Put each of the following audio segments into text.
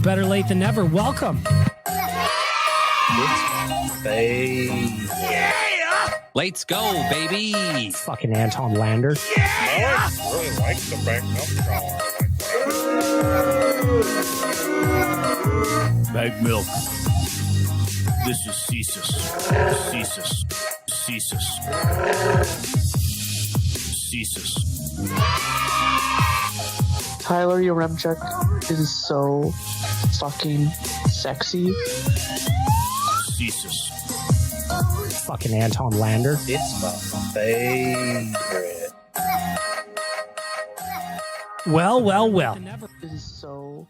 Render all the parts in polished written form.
Better late than never. Welcome. Let's go, baby. Fucking Anton Lander. I really like the back milk collar. Bag milk. This is Cesus. Cesus. Cesus. Cesus. Tyler Yaremchuk is so fucking sexy. Cesus. Fucking Anton Lander. It's my favorite. Well. Is so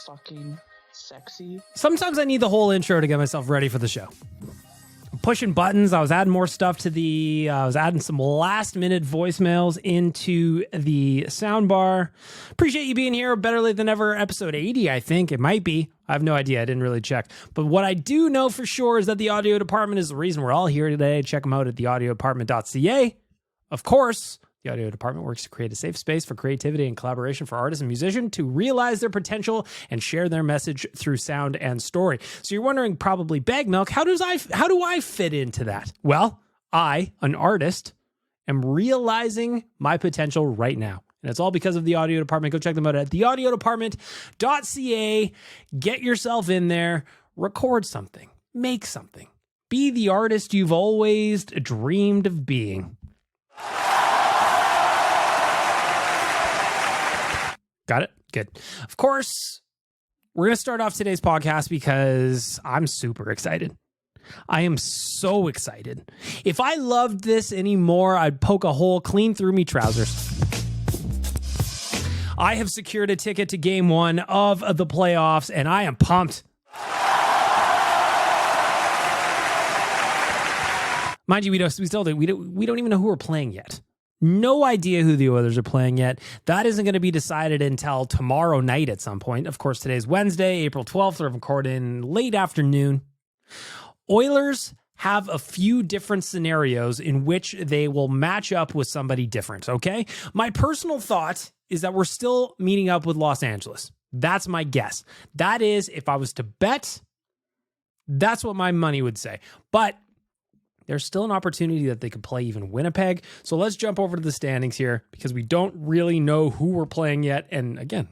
fucking sexy. Sometimes I need the whole intro to get myself ready for the show. I'm pushing buttons. I was adding more stuff to I was adding some last minute voicemails into the soundbar. Appreciate you being here. Better Late Than Never, episode 80, I think. It might be. I have no idea. I didn't really check. But what I do know for sure is that the audio department is the reason we're all here today. Check them out at theaudiodepartment.ca. Of course, the audio department works to create a safe space for creativity and collaboration for artists and musicians to realize their potential and share their message through sound and story. So you're wondering probably, Bag Milk, how do I fit into that? Well, I, an artist, am realizing my potential right now. And it's all because of the audio department. Go check them out at theaudiodepartment.ca. Get yourself in there, record something, make something, be the artist you've always dreamed of being. Got it? Good. Of course, we're going to start off today's podcast because I'm super excited. I am so excited. If I loved this anymore, I'd poke a hole clean through me trousers. I have secured a ticket to game one of the playoffs, and I am pumped. Mind you, we don't even know who we're playing yet. No idea who the Oilers are playing yet. That isn't going to be decided until tomorrow night at some point. Of course, today's Wednesday, April 12th. We're recording late afternoon. Oilers have a few different scenarios in which they will match up with somebody different, okay? My personal thought is that we're still meeting up with Los Angeles. That's my guess. That is, if I was to bet, that's what my money would say. But there's still an opportunity that they could play even Winnipeg. So let's jump over to the standings here because we don't really know who we're playing yet. And again,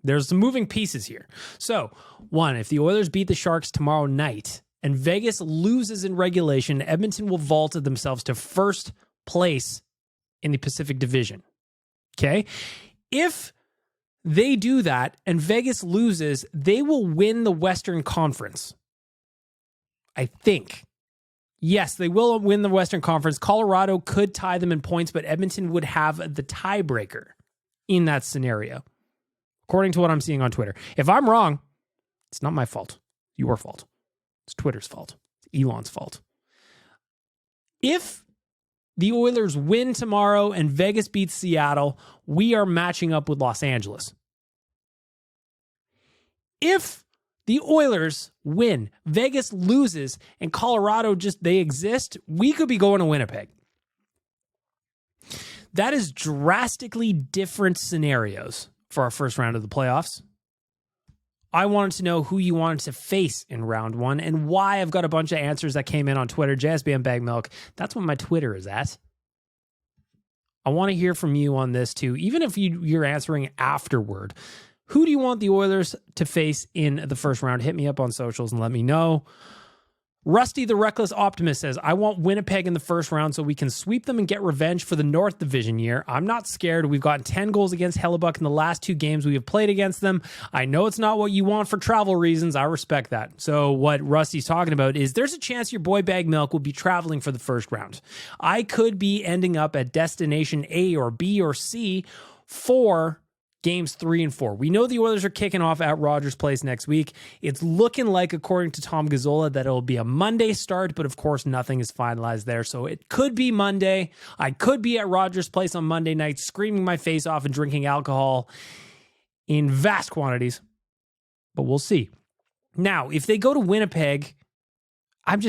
there's some moving pieces here. So, one, if the Oilers beat the Sharks tomorrow night and Vegas loses in regulation, Edmonton will vault themselves to first place in the Pacific Division. Okay? If they do that and Vegas loses, they will win the Western Conference. I think. Yes, they will win the Western Conference. Colorado could tie them in points, but Edmonton would have the tiebreaker in that scenario, according to what I'm seeing on Twitter. If I'm wrong, it's not my fault. Your fault. It's Twitter's fault. It's Elon's fault. If the Oilers win tomorrow and Vegas beats Seattle, we are matching up with Los Angeles. If the Oilers win, Vegas loses, and Colorado they exist, we could be going to Winnipeg. That is drastically different scenarios for our first round of the playoffs. I wanted to know who you wanted to face in round one and why. I've got a bunch of answers that came in on Twitter. JSBM Bag Milk. That's what my Twitter is at. I want to hear from you on this too, even if you're answering afterward. Who do you want the Oilers to face in the first round? Hit me up on socials and let me know. Rusty the Reckless Optimist says, I want Winnipeg in the first round so we can sweep them and get revenge for the North Division year. I'm not scared. We've gotten 10 goals against Hellebuck in the last 2 games we have played against them. I know it's not what you want for travel reasons. I respect that. So what Rusty's talking about is there's a chance your boy Bag Milk will be traveling for the first round. I could be ending up at destination A or B or C for games 3 and 4. We know the Oilers are kicking off at Rogers Place next week. It's looking like, according to Tom Gazzola, that it'll be a Monday start, but of course nothing is finalized there. So it could be Monday. I could be at Rogers Place on Monday night, screaming my face off and drinking alcohol in vast quantities, but we'll see. Now, if they go to Winnipeg, I'm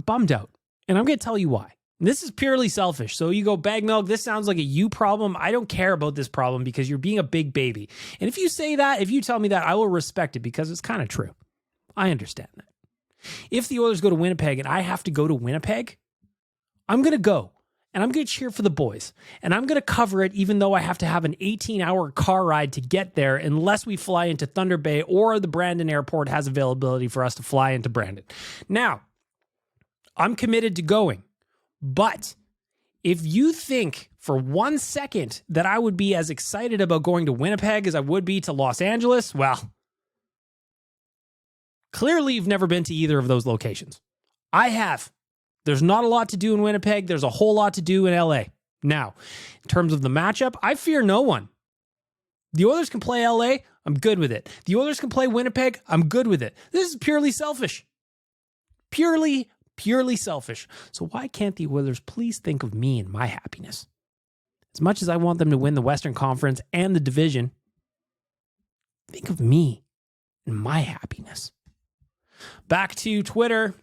bummed out, and I'm going to tell you why. This is purely selfish. So you go, Bag Milk, this sounds like a you problem. I don't care about this problem because you're being a big baby. And if you say that, if you tell me that, I will respect it because it's kind of true. I understand that. If the Oilers go to Winnipeg and I have to go to Winnipeg, I'm going to go. And I'm going to cheer for the boys. And I'm going to cover it even though I have to have an 18-hour car ride to get there unless we fly into Thunder Bay or the Brandon Airport has availability for us to fly into Brandon. Now, I'm committed to going. But if you think for 1 second that I would be as excited about going to Winnipeg as I would be to Los Angeles, well, clearly you've never been to either of those locations. I have. There's not a lot to do in Winnipeg. There's a whole lot to do in LA. Now, in terms of the matchup, I fear no one. The Oilers can play LA. I'm good with it. The Oilers can play Winnipeg. I'm good with it. This is purely selfish. Purely selfish. So why can't the Oilers please think of me and my happiness? As much as I want them to win the Western Conference and the division, think of me and my happiness. Back to Twitter.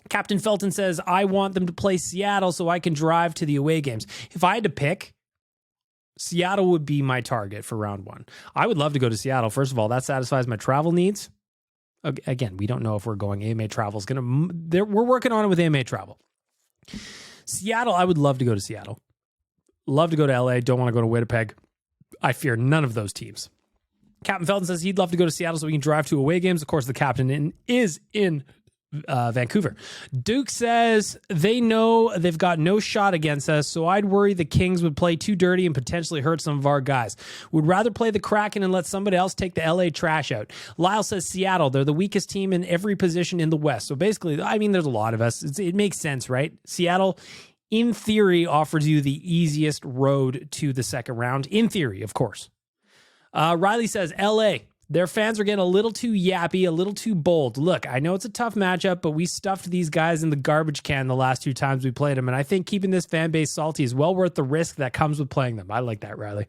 Captain Felton says, I want them to play Seattle so I can drive to the away games. If I had to pick, Seattle would be my target for round one. I would love to go to Seattle. First of all, that satisfies my travel needs. Again, we don't know if we're going. AMA Travel is going to... We're working on it with AMA Travel. Seattle, I would love to go to Seattle. Love to go to LA. Don't want to go to Winnipeg. I fear none of those teams. Captain Felton says he'd love to go to Seattle so we can drive to away games. Of course, the captain is in Vancouver. Duke says they know they've got no shot against us, so I'd worry the Kings would play too dirty and potentially hurt some of our guys. Would rather play the Kraken and let somebody else take the LA trash out. Lyle says Seattle, they're the weakest team in every position in the West. So basically, I mean, there's a lot of us. It makes sense, right? Seattle, in theory, offers you the easiest road to the second round. In theory, of course. Riley says LA. Their fans are getting a little too yappy, a little too bold. Look, I know it's a tough matchup, but we stuffed these guys in the garbage can the last 2 times we played them, and I think keeping this fan base salty is well worth the risk that comes with playing them. I like that, Riley.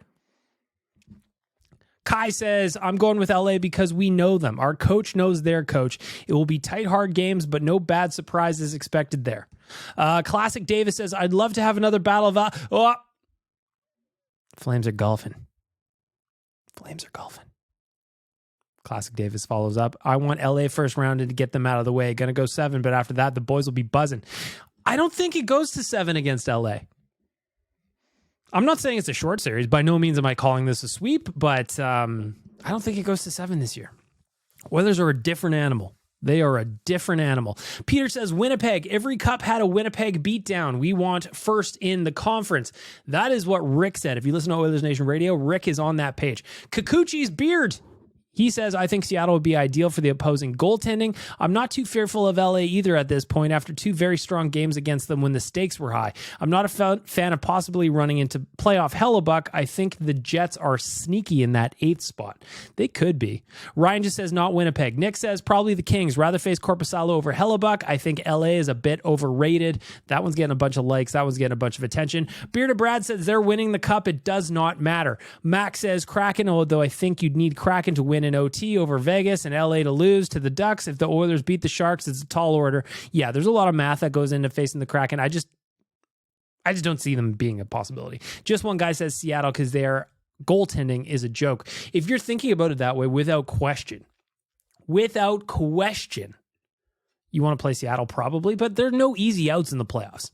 Kai says, I'm going with LA because we know them. Our coach knows their coach. It will be tight, hard games, but no bad surprises expected there. Classic Davis says, I'd love to have another battle of... Flames are golfing. Classic Davis follows up. I want LA first round to get them out of the way. Going to go 7, but after that, the boys will be buzzing. I don't think it goes to 7 against LA. I'm not saying it's a short series. By no means am I calling this a sweep, but I don't think it goes to 7 this year. Oilers are a different animal. They are a different animal. Peter says, Winnipeg. Every cup had a Winnipeg beatdown. We want first in the conference. That is what Rick said. If you listen to Oilers Nation Radio, Rick is on that page. Kikuchi's beard. He says, I think Seattle would be ideal for the opposing goaltending. I'm not too fearful of LA either at this point after 2 very strong games against them when the stakes were high. I'm not a fan of possibly running into playoff hellebuck. I think the Jets are sneaky in that 8th spot. They could be. Ryan just says, not Winnipeg. Nick says, probably the Kings. Rather face Korpisalo over hellebuck. I think LA is a bit overrated. That one's getting a bunch of likes. That one's getting a bunch of attention. Bearded Brad says, they're winning the cup. It does not matter. Max says, Kraken, although I think you'd need Kraken to win in OT over Vegas and LA to lose to the Ducks. If the Oilers beat the Sharks, it's a tall order. Yeah, there's a lot of math that goes into facing the Kraken. I just don't see them being a possibility. Just one guy says Seattle because their goaltending is a joke. If you're thinking about it that way, without question, you want to play Seattle probably, but there are no easy outs in the playoffs.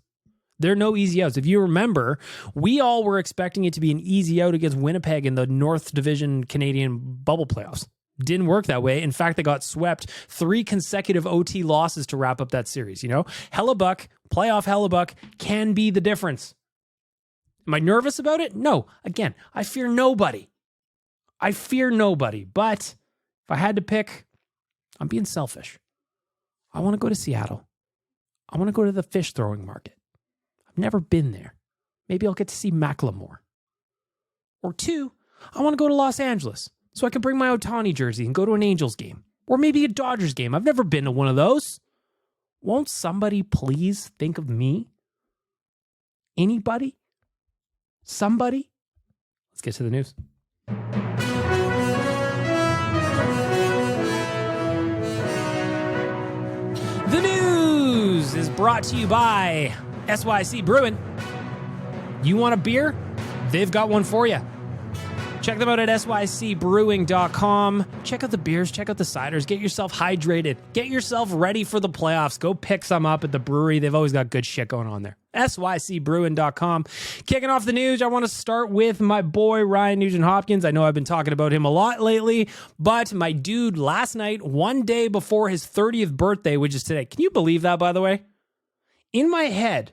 There are no easy outs. If you remember, we all were expecting it to be an easy out against Winnipeg in the North Division Canadian bubble playoffs. Didn't work that way. In fact, they got swept 3 consecutive OT losses to wrap up that series. You know, playoff Hellebuck can be the difference. Am I nervous about it? No. Again, I fear nobody. But if I had to pick, I'm being selfish. I want to go to Seattle. I want to go to the fish throwing market. I've never been there. Maybe I'll get to see Macklemore. Or 2, I want to go to Los Angeles so I can bring my Ohtani jersey and go to an Angels game. Or maybe a Dodgers game. I've never been to one of those. Won't somebody please think of me? Anybody? Somebody? Let's get to the news. The news is brought to you by SYC Brewing. You want a beer? They've got one for you. Check them out at sycbrewing.com. Check out the beers, check out the ciders, get yourself hydrated, get yourself ready for the playoffs. Go pick some up at the brewery. They've always got good shit going on there. sycbrewing.com. Kicking off the news, I want to start with my boy Ryan Nugent-Hopkins. I know I've been talking about him a lot lately, but my dude last night, one day before his 30th birthday, which is today. Can you believe that, by the way? In my head,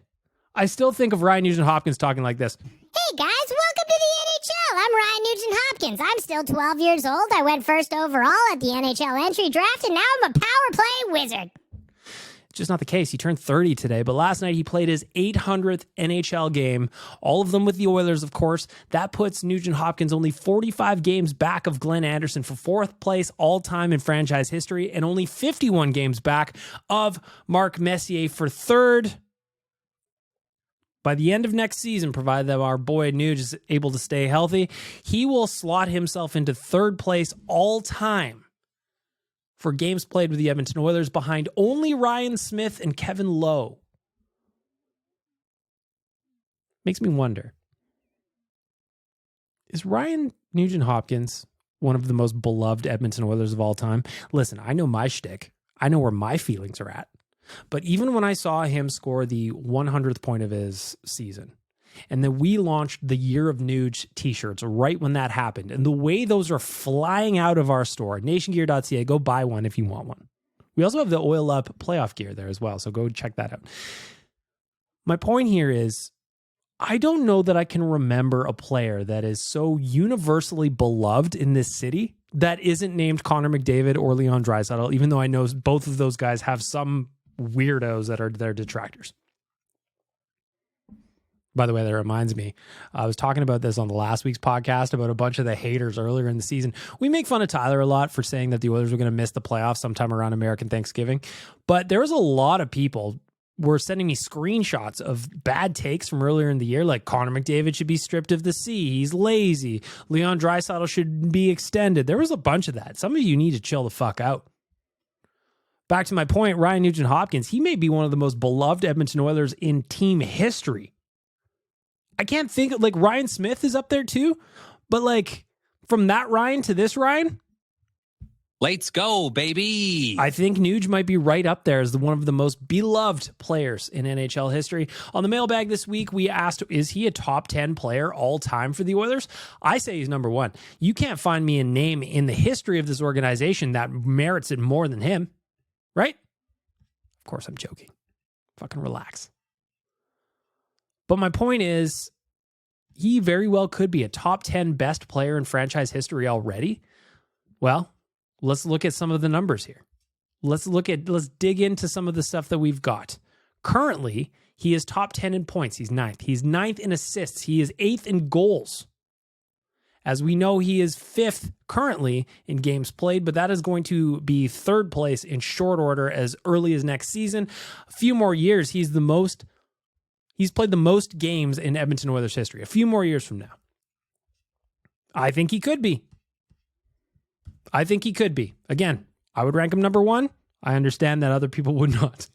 I still think of Ryan Nugent-Hopkins talking like this. Hey guys, welcome to the NHL. I'm Ryan Nugent-Hopkins. I'm still 12 years old. I went first overall at the NHL entry draft, and now I'm a power play wizard. It's just not the case. He turned 30 today, but last night he played his 800th NHL game, all of them with the Oilers, of course. That puts Nugent-Hopkins only 45 games back of Glenn Anderson for fourth place all-time in franchise history, and only 51 games back of Mark Messier for third. By the end of next season, provided that our boy Nuge is able to stay healthy, he will slot himself into third place all time for games played with the Edmonton Oilers, behind only Ryan Smith and Kevin Lowe. Makes me wonder, is Ryan Nugent-Hopkins one of the most beloved Edmonton Oilers of all time? Listen, I know my shtick. I know where my feelings are at. But even when I saw him score the 100th point of his season, and then we launched the Year of Nuge t-shirts right when that happened, and the way those are flying out of our store, nationgear.ca, go buy one if you want one. We also have the Oil Up playoff gear there as well, so go check that out. My point here is, I don't know that I can remember a player that is so universally beloved in this city that isn't named Connor McDavid or Leon Draisaitl, even though I know both of those guys have some weirdos that are their detractors. By the way, that reminds me, I was talking about this on the last week's podcast about a bunch of the haters earlier in the season. We make fun of Tyler a lot for saying that the Oilers were going to miss the playoffs sometime around American Thanksgiving, but there was a lot of people were sending me screenshots of bad takes from earlier in the year, like Connor McDavid should be stripped of the C, he's lazy, Leon Draisaitl should be extended. There was a bunch of that. Some of you need to chill the fuck out. Back to my point, Ryan Nugent-Hopkins, he may be one of the most beloved Edmonton Oilers in team history. I can't think of, like, Ryan Smith is up there too, but like from that Ryan to this Ryan, Let's go, baby. I think Nuge might be right up there as one of the most beloved players in NHL history. On the mailbag this week, we asked, is he a top 10 player all time for the Oilers? I say he's number one. You can't find me a name in the history of this organization that merits it more than him. Right? Of course, I'm joking. Fucking relax. But my point is, he very well could be a top 10 best player in franchise history already. Well, let's look at some of the numbers here. Let's dig into some of the stuff that we've got. Currently, he is top 10 in points. He's ninth. He's ninth in assists. He is eighth in goals. As we know, he is fifth currently in games played, but that is going to be third place in short order as early as next season. A few more years, he's played the most games in Edmonton Oilers history. A few more years from now. I think he could be. Again, I would rank him number one. I understand that other people would not.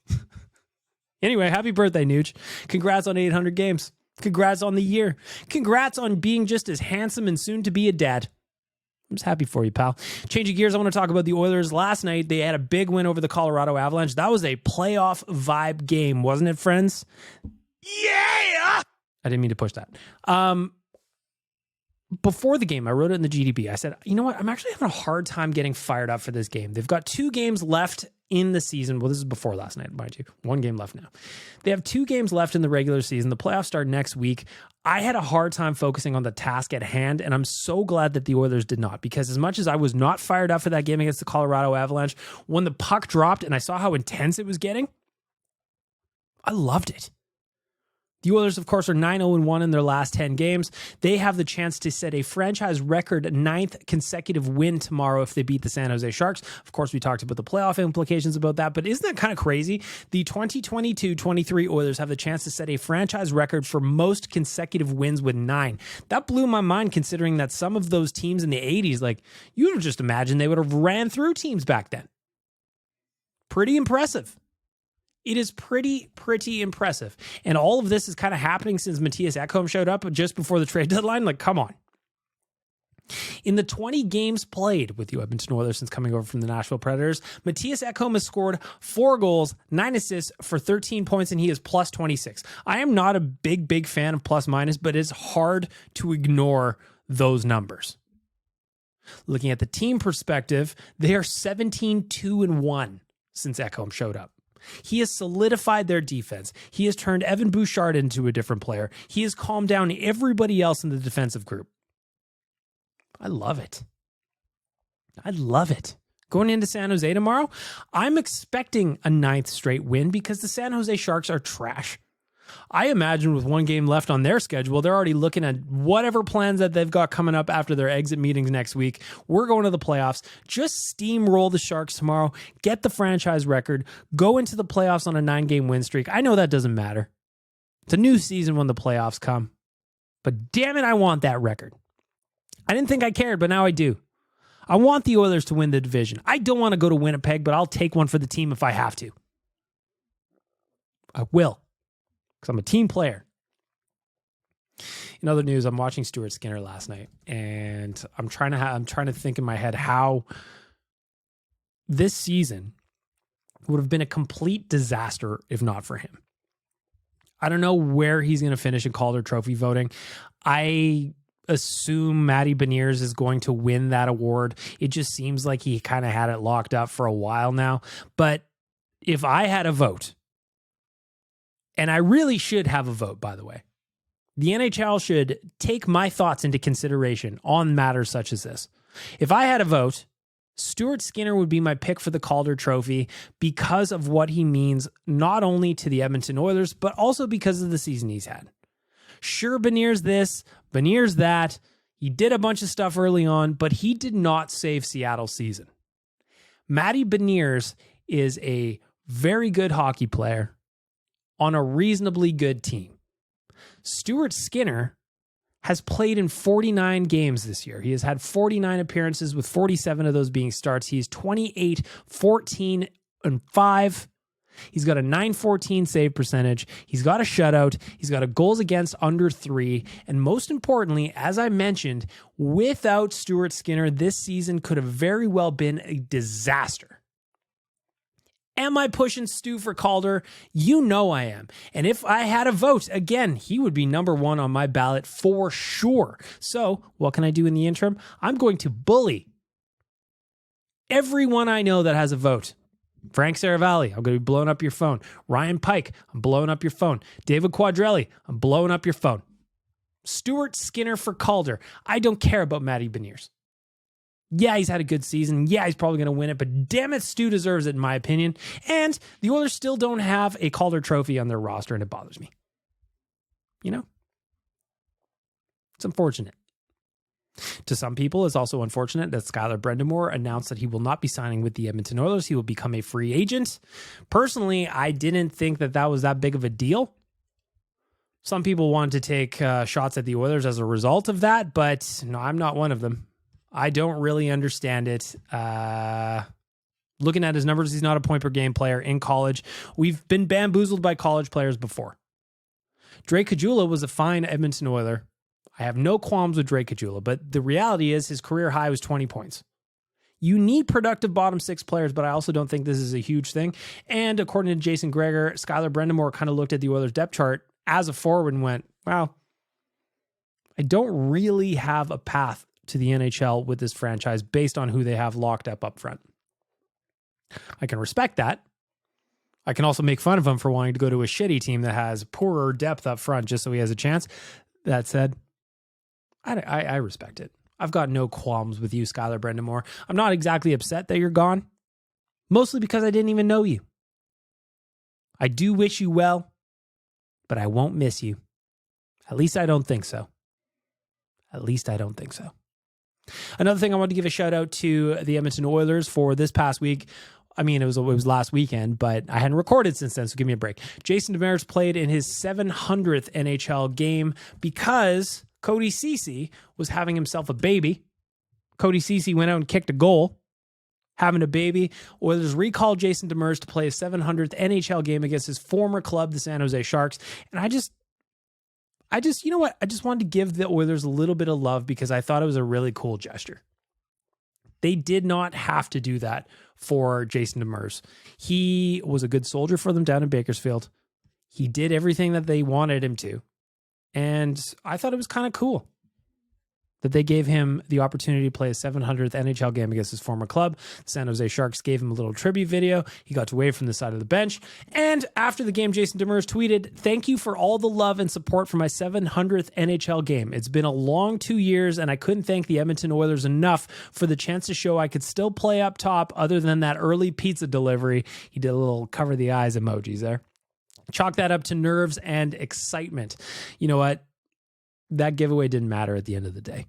Anyway, happy birthday, Nuge. Congrats on 800 games. Congrats on the year. Congrats on being just as handsome and soon to be a dad. I'm just happy for you, pal. Changing gears, I want to talk about the Oilers. Last night, they had a big win over the Colorado Avalanche. That was a playoff vibe game, wasn't it, friends? Yeah! I didn't mean to push that. Before the game, I wrote it in the GDB. I said, you know what? I'm actually having a hard time getting fired up for this game. They've got 2 games left in the season. Well, this is before last night, mind you. 1 game left now. They have 2 games left in the regular season. The playoffs start next week. I had a hard time focusing on the task at hand, and I'm so glad that the Oilers did not, because as much as I was not fired up for that game against the Colorado Avalanche, when the puck dropped and I saw how intense it was getting, I loved it. The Oilers, of course, are 9-0-1 in their last 10 games. They have the chance to set a franchise record 9th consecutive win tomorrow if they beat the San Jose Sharks. Of course, we talked about the playoff implications about that, but isn't that kind of crazy? The 2022-23 Oilers have the chance to set a franchise record for most consecutive wins with 9. That blew my mind, considering that some of those teams in the 80s, like, you would have just imagined they would have ran through teams back then. Pretty impressive. It is pretty impressive. And all of this is kind of happening since Matthias Ekholm showed up just before the trade deadline. Like, come on. In the 20 games played with the Edmonton Oilers since coming over from the Nashville Predators, Matthias Ekholm has scored 4 goals, 9 assists for 13 points, and he is plus 26. I am not a big fan of plus minus, but it's hard to ignore those numbers. Looking at the team perspective, they are 17-2-1 since Ekholm showed up. He has solidified their defense. He has turned Evan Bouchard into a different player. He has calmed down everybody else in the defensive group. I love it. I love it. Going into San Jose tomorrow, I'm expecting a 9th straight win because the San Jose Sharks are trash. I imagine with 1 game left on their schedule, they're already looking at whatever plans that they've got coming up after their exit meetings next week. We're going to the playoffs. Just steamroll the Sharks tomorrow, get the franchise record, go into the playoffs on a 9-game win streak. I know that doesn't matter. It's a new season when the playoffs come. But damn it, I want that record. I didn't think I cared, but now I do. I want the Oilers to win the division. I don't want to go to Winnipeg, but I'll take one for the team if I have to. I will. Because I'm a team player. In other news, I'm watching Stuart Skinner last night, and I'm trying to think in my head how this season would have been a complete disaster if not for him. I don't know where he's going to finish in Calder Trophy voting. I assume Matty Beniers is going to win that award. It just seems like he kind of had it locked up for a while now. But if I had a vote, and I really should have a vote, by the way. The NHL should take my thoughts into consideration on matters such as this. If I had a vote, Stuart Skinner would be my pick for the Calder Trophy because of what he means not only to the Edmonton Oilers, but also because of the season he's had. Sure, Beniers this, Beniers that. He did a bunch of stuff early on, but he did not save Seattle's season. Matty Beniers is a very good hockey player on a reasonably good team. Stuart Skinner has played in 49 games this year. He has had 49 appearances, with 47 of those being starts. He's 28, 14, and 5. He's got a .914 save percentage. He's got a shutout. He's got a goals against under 3. And most importantly, as I mentioned, without Stuart Skinner, this season could have very well been a disaster. Am I pushing Stu for Calder? You know I am. And if I had a vote, again, he would be number 1 on my ballot for sure. So what can I do in the interim? I'm going to bully everyone I know that has a vote. Frank Saravalli, I'm going to be blowing up your phone. Ryan Pike, I'm blowing up your phone. David Quadrelli, I'm blowing up your phone. Stuart Skinner for Calder. I don't care about Matty Beniers. Yeah, he's had a good season. Yeah, he's probably going to win it, but damn it, Stu deserves it in my opinion. And the Oilers still don't have a Calder Trophy on their roster, and it bothers me. You know? It's unfortunate. To some people, it's also unfortunate that Skylar Brendamore announced that he will not be signing with the Edmonton Oilers. He will become a free agent. Personally, I didn't think that was that big of a deal. Some people wanted to take shots at the Oilers as a result of that, but no, I'm not one of them. I don't really understand it. Looking at his numbers, he's not a point-per-game player in college. We've been bamboozled by college players before. Drake Caggiula was a fine Edmonton Oiler. I have no qualms with Drake Caggiula, but the reality is his career high was 20 points. You need productive bottom 6 players, but I also don't think this is a huge thing. And according to Jason Gregor, Skylar Brendamore kind of looked at the Oilers depth chart as a forward and went, wow, I don't really have a path to the NHL with this franchise based on who they have locked up front. I can respect that. I can also make fun of him for wanting to go to a shitty team that has poorer depth up front just so he has a chance. That said, I respect it. I've got no qualms with you, Skylar Brendamore. I'm not exactly upset that you're gone, mostly because I didn't even know you. I do wish you well, but I won't miss you. At least I don't think so. Another thing I wanted to give a shout out to the Edmonton Oilers for this past week. I mean, it was last weekend, but I hadn't recorded since then, so give me a break. Jason Demers played in his 700th NHL game because Cody Ceci was having himself a baby. Cody Ceci went out and kicked a goal. having a baby. Oilers recalled Jason Demers to play his 700th NHL game against his former club, the San Jose Sharks. And I just, you know what? I just wanted to give the Oilers a little bit of love because I thought it was a really cool gesture. They did not have to do that for Jason Demers. He was a good soldier for them down in Bakersfield. He did everything that they wanted him to. And I thought it was kind of cool that they gave him the opportunity to play his 700th NHL game against his former club. The San Jose Sharks gave him a little tribute video. He got to wave from the side of the bench. And after the game, Jason Demers tweeted, "Thank you for all the love and support for my 700th NHL game. It's been a long 2 years, and I couldn't thank the Edmonton Oilers enough for the chance to show I could still play up top other than that early pizza delivery." He did a little cover the eyes emojis there. Chalk that up to nerves and excitement. You know what? That giveaway didn't matter at the end of the day.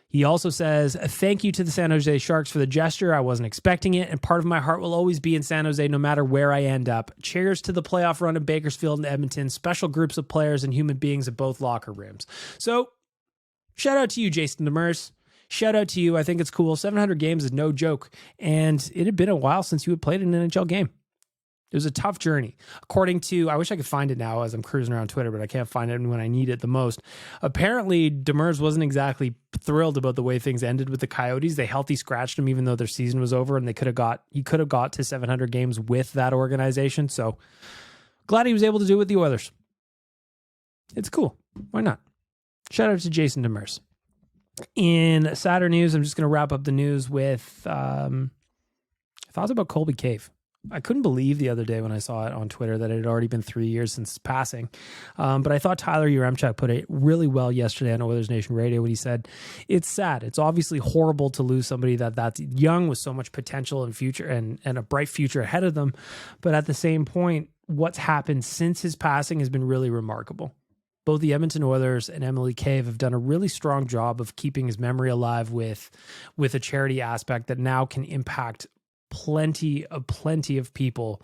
He also says, "Thank you to the San Jose Sharks for the gesture. I wasn't expecting it, and part of my heart will always be in San Jose no matter where I end up. Cheers to the playoff run in Bakersfield and Edmonton, special groups of players and human beings at both locker rooms." So, shout out to you, Jason Demers. Shout out to you. I think it's cool. 700 games is no joke, and it had been a while since you had played an NHL game. It was a tough journey. According to, I wish I could find it now as I'm cruising around Twitter, but I can't find it when I need it the most. Apparently, Demers wasn't exactly thrilled about the way things ended with the Coyotes. They healthy scratched him even though their season was over, and he could have got to 700 games with that organization. So glad he was able to do it with the Oilers. It's cool. Why not? Shout out to Jason Demers. In sadder news, I'm just going to wrap up the news with thoughts about Colby Cave. I couldn't believe the other day when I saw it on Twitter that it had already been 3 years since his passing. But I thought Tyler Yaremchuk put it really well yesterday on Oilers Nation Radio when he said, "It's sad. It's obviously horrible to lose somebody that's young with so much potential and future and a bright future ahead of them. But at the same point, what's happened since his passing has been really remarkable. Both the Edmonton Oilers and Emily Cave have done a really strong job of keeping his memory alive with a charity aspect that now can impact plenty of people,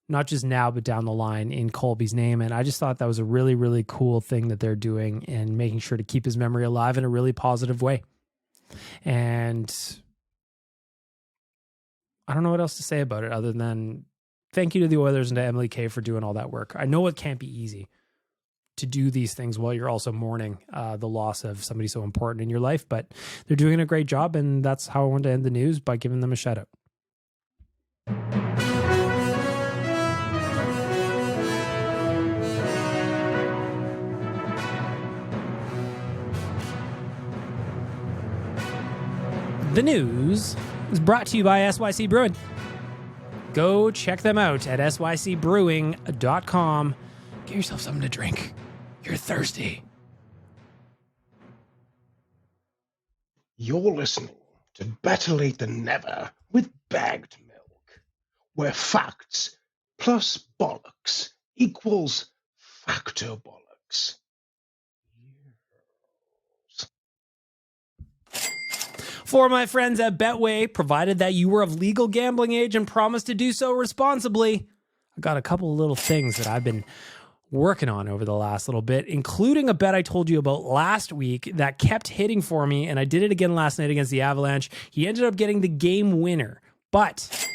not just now, but down the line in Colby's name." And I just thought that was a really, really cool thing that they're doing and making sure to keep his memory alive in a really positive way. And I don't know what else to say about it other than thank you to the Oilers and to Emily Kay for doing all that work. I know it can't be easy to do these things while you're also mourning the loss of somebody so important in your life, but they're doing a great job. And that's how I wanted to end the news, by giving them a shout out. The news is brought to you by SYC Brewing. Go check them out at sycbrewing.com. Get yourself something to drink. You're thirsty. You're listening to Better Late Than Never with Bagged Milk, where facts plus bollocks equals factor bollocks. For my friends at Betway, provided that you were of legal gambling age and promised to do so responsibly, I got a couple of little things that I've been working on over the last little bit, including a bet I told you about last week that kept hitting for me, and I did it again last night against the Avalanche. He ended up getting the game winner, but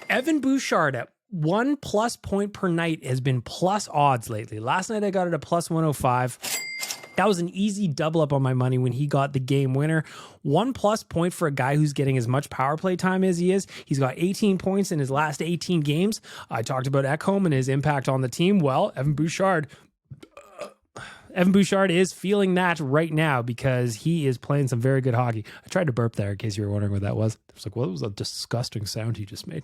Evan Bouchard at 1+ point per night has been plus odds lately. Last night I got it at plus 105. That was an easy double up on my money when he got the game winner. 1+ point for a guy who's getting as much power play time as he is. He's got 18 points in his last 18 games. I talked about Ekholm and his impact on the team. Well, Evan Bouchard is feeling that right now because he is playing some very good hockey. I tried to burp there in case you were wondering what that was. I was like, well, it was a disgusting sound he just made.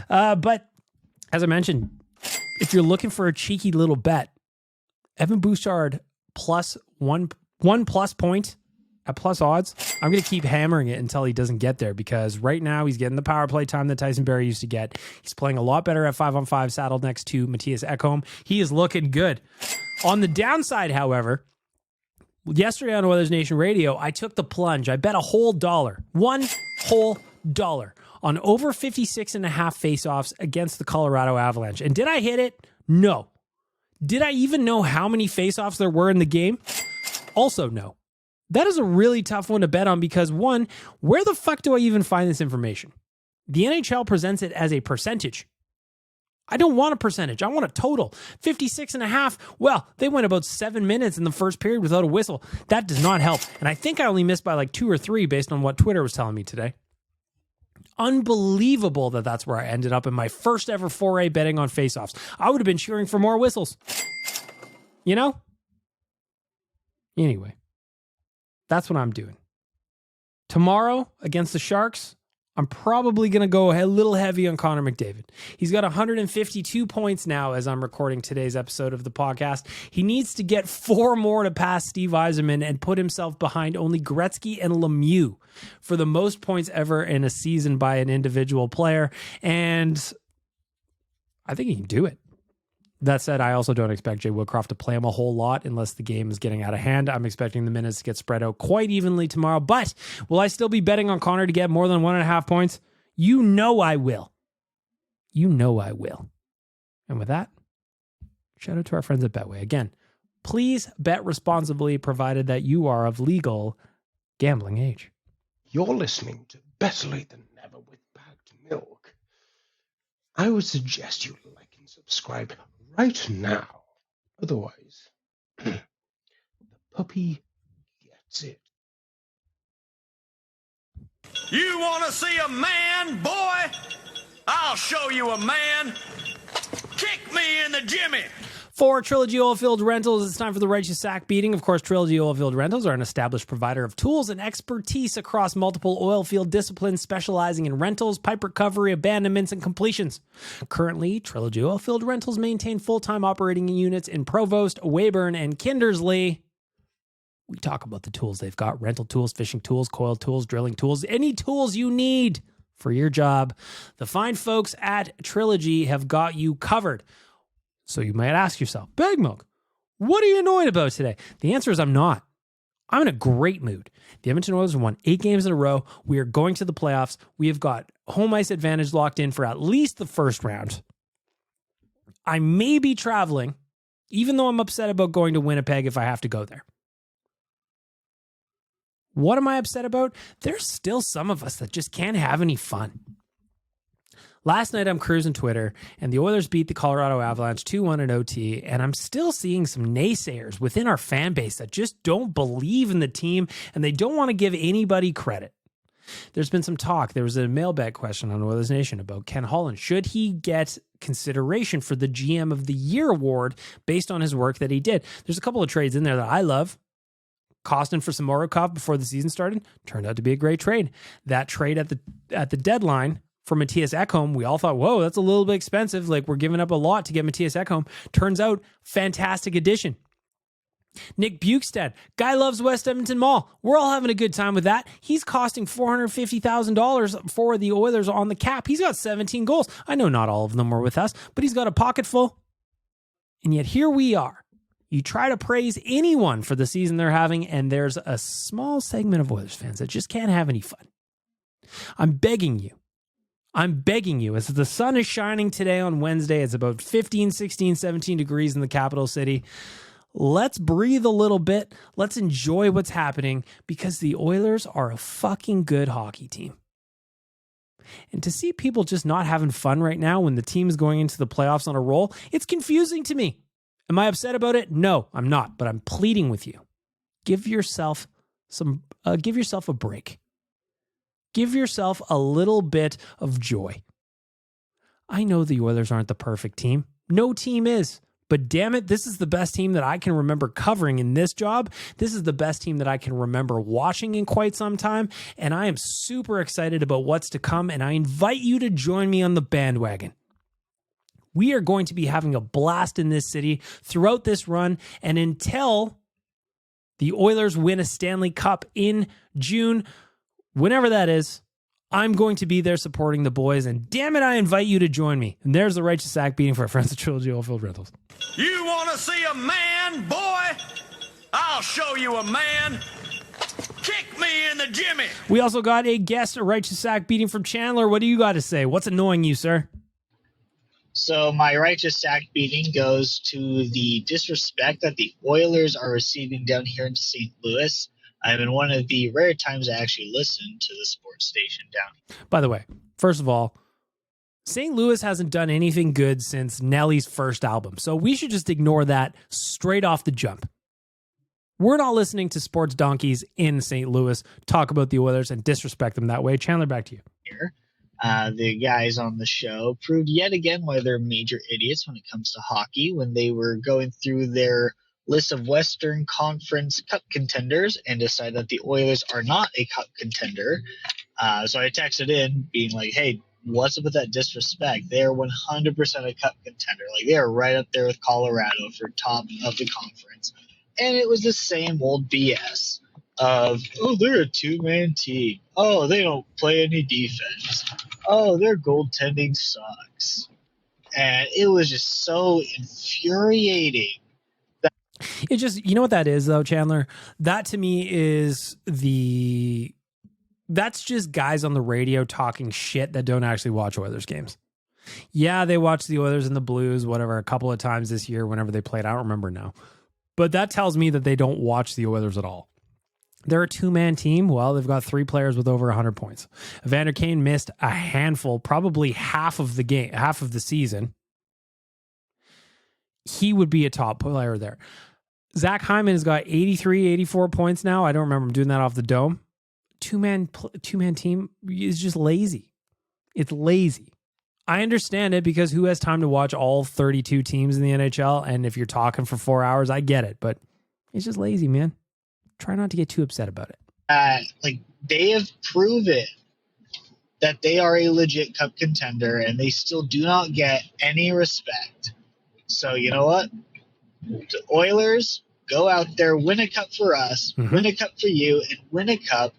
But as I mentioned, if you're looking for a cheeky little bet, Evan Bouchard plus one plus point at plus odds. I'm going to keep hammering it until he doesn't get there, because right now he's getting the power play time that Tyson Barrie used to get. He's playing a lot better at 5-on-5, saddled next to Matthias Ekholm. He is looking good. On the downside, however, yesterday on Oilers Nation Radio, I took the plunge. I bet $1 on over 56.5 faceoffs against the Colorado Avalanche. And did I hit it? No. Did I even know how many faceoffs there were in the game? Also, no. That is a really tough one to bet on because, one, where the fuck do I even find this information? The NHL presents it as a percentage. I don't want a percentage. I want a total. 56.5. Well, they went about 7 minutes in the first period without a whistle. That does not help. And I think I only missed by like 2 or 3 based on what Twitter was telling me today. Unbelievable that that's where I ended up in my first ever foray betting on faceoffs. I would have been cheering for more whistles. You know? Anyway, that's what I'm doing. Tomorrow against the Sharks, I'm probably going to go a little heavy on Connor McDavid. He's got 152 points now as I'm recording today's episode of the podcast. He needs to get 4 more to pass Steve Yzerman and put himself behind only Gretzky and Lemieux for the most points ever in a season by an individual player. And I think he can do it. That said, I also don't expect Jay Woodcroft to play him a whole lot unless the game is getting out of hand. I'm expecting the minutes to get spread out quite evenly tomorrow. But will I still be betting on Connor to get more than 1.5 points? You know I will. You know I will. And with that, shout out to our friends at Betway. Again, please bet responsibly, provided that you are of legal gambling age. You're listening to Better Late Than Never with Bagged Milk. I would suggest you like and subscribe right now. Otherwise, the puppy gets it. You want to see a man, boy? I'll show you a man. Kick me in the jimmy. For Trilogy Oilfield Rentals, it's time for the Righteous Sack Beating. Of course, Trilogy Oilfield Rentals are an established provider of tools and expertise across multiple oilfield disciplines, specializing in rentals, pipe recovery, abandonments, and completions. Currently, Trilogy Oilfield Rentals maintain full-time operating units in Provost, Weyburn, and Kindersley. We talk about the tools they've got: rental tools, fishing tools, coil tools, drilling tools, any tools you need for your job. The fine folks at Trilogy have got you covered. So you might ask yourself, Bag Milk, what are you annoyed about today? The answer is I'm not. I'm in a great mood. The Edmonton Oilers have won 8 games in a row. We are going to the playoffs. We have got home ice advantage locked in for at least the first round. I may be traveling, even though I'm upset about going to Winnipeg if I have to go there. What am I upset about? There's still some of us that just can't have any fun. Last night, I'm cruising Twitter, and the Oilers beat the Colorado Avalanche 2-1 in OT, and I'm still seeing some naysayers within our fan base that just don't believe in the team, and they don't want to give anybody credit. There's been some talk. There was a mailbag question on Oilers Nation about Ken Holland. Should he get consideration for the GM of the Year award based on his work that he did? There's a couple of trades in there that I love. Kostin for Samorukov before the season started turned out to be a great trade. That trade at the deadline for Matthias Ekholm, we all thought, whoa, that's a little bit expensive. Like, we're giving up a lot to get Matthias Ekholm. Turns out, fantastic addition. Nick Bukestad, guy loves West Edmonton Mall. We're all having a good time with that. He's costing $450,000 for the Oilers on the cap. He's got 17 goals. I know not all of them were with us, but he's got a pocket full. And yet here we are. You try to praise anyone for the season they're having, and there's a small segment of Oilers fans that just can't have any fun. I'm begging you, as the sun is shining today on Wednesday, it's about 15, 16, 17 degrees in the capital city. Let's breathe a little bit. Let's enjoy what's happening, because the Oilers are a fucking good hockey team. And to see people just not having fun right now when the team is going into the playoffs on a roll, it's confusing to me. Am I upset about it? No, I'm not, but I'm pleading with you. Give yourself a break. Give yourself a little bit of joy. I know the Oilers aren't the perfect team. No team is. But damn it, this is the best team that I can remember covering in this job. This is the best team that I can remember watching in quite some time. And I am super excited about what's to come. And I invite you to join me on the bandwagon. We are going to be having a blast in this city throughout this run. And until the Oilers win a Stanley Cup in June, whenever that is, I'm going to be there supporting the boys, and damn it, I invite you to join me. And there's the Righteous Sack Beating for our friends at Trilogy Oilfield Rentals. You want to see a man, boy? I'll show you a man. Kick me in the jimmy. We also got a guest, a Righteous Sack Beating from Chandler. What do you got to say? What's annoying you, sir? So my righteous sack beating goes to the disrespect that the Oilers are receiving down here in St. Louis. I've been one of the rare times I actually listen to the sports station down here. By the way, first of all, St. Louis hasn't done anything good since Nelly's first album, so we should just ignore that straight off the jump. We're not listening to sports donkeys in St. Louis talk about the Oilers and disrespect them that way. Chandler, back to you. Here. The guys on the show proved yet again why they're major idiots when it comes to hockey when they were going through their list of Western Conference Cup contenders and decided that the Oilers are not a Cup contender. So I texted in being like, hey, what's up with that disrespect? They are 100% a Cup contender. Like, they are right up there with Colorado for top of the conference. And it was the same old BS of, oh, they're a two-man team. Oh, they don't play any defense. Oh, their goaltending sucks. And it was just so infuriating. It just, you know what that is though, Chandler? That to me is that's just guys on the radio talking shit that don't actually watch Oilers games. Yeah, they watch the Oilers and the Blues, whatever, a couple of times this year whenever they played. I don't remember now. But that tells me that they don't watch the Oilers at all. They're a two-man team. Well, they've got 3 players with over 100 points. Evander Kane missed a handful, probably half of the season. He would be a top player there. Zach Hyman has got 83, 84 points now. I don't remember him doing that off the dome. Two-man team is just lazy. It's lazy. I understand it because who has time to watch all 32 teams in the NHL? And if you're talking for 4 hours, I get it. But it's just lazy, man. Try not to get too upset about it. They have proven that they are a legit Cup contender, and they still do not get any respect. So you know what? The Oilers, go out there, win a cup for us, win a cup for you, and win a cup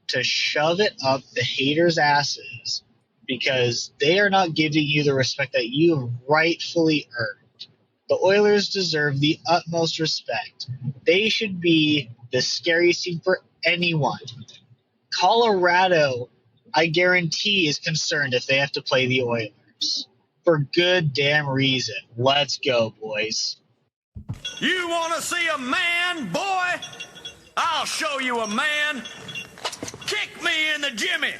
to shove it up the haters' asses because they are not giving you the respect that you have rightfully earned. The Oilers deserve the utmost respect. They should be the scariest team for anyone. Colorado, I guarantee, is concerned if they have to play the Oilers. For good damn reason. Let's go, boys. You want to see a man, boy? I'll show you a man. Kick me in the jimmy.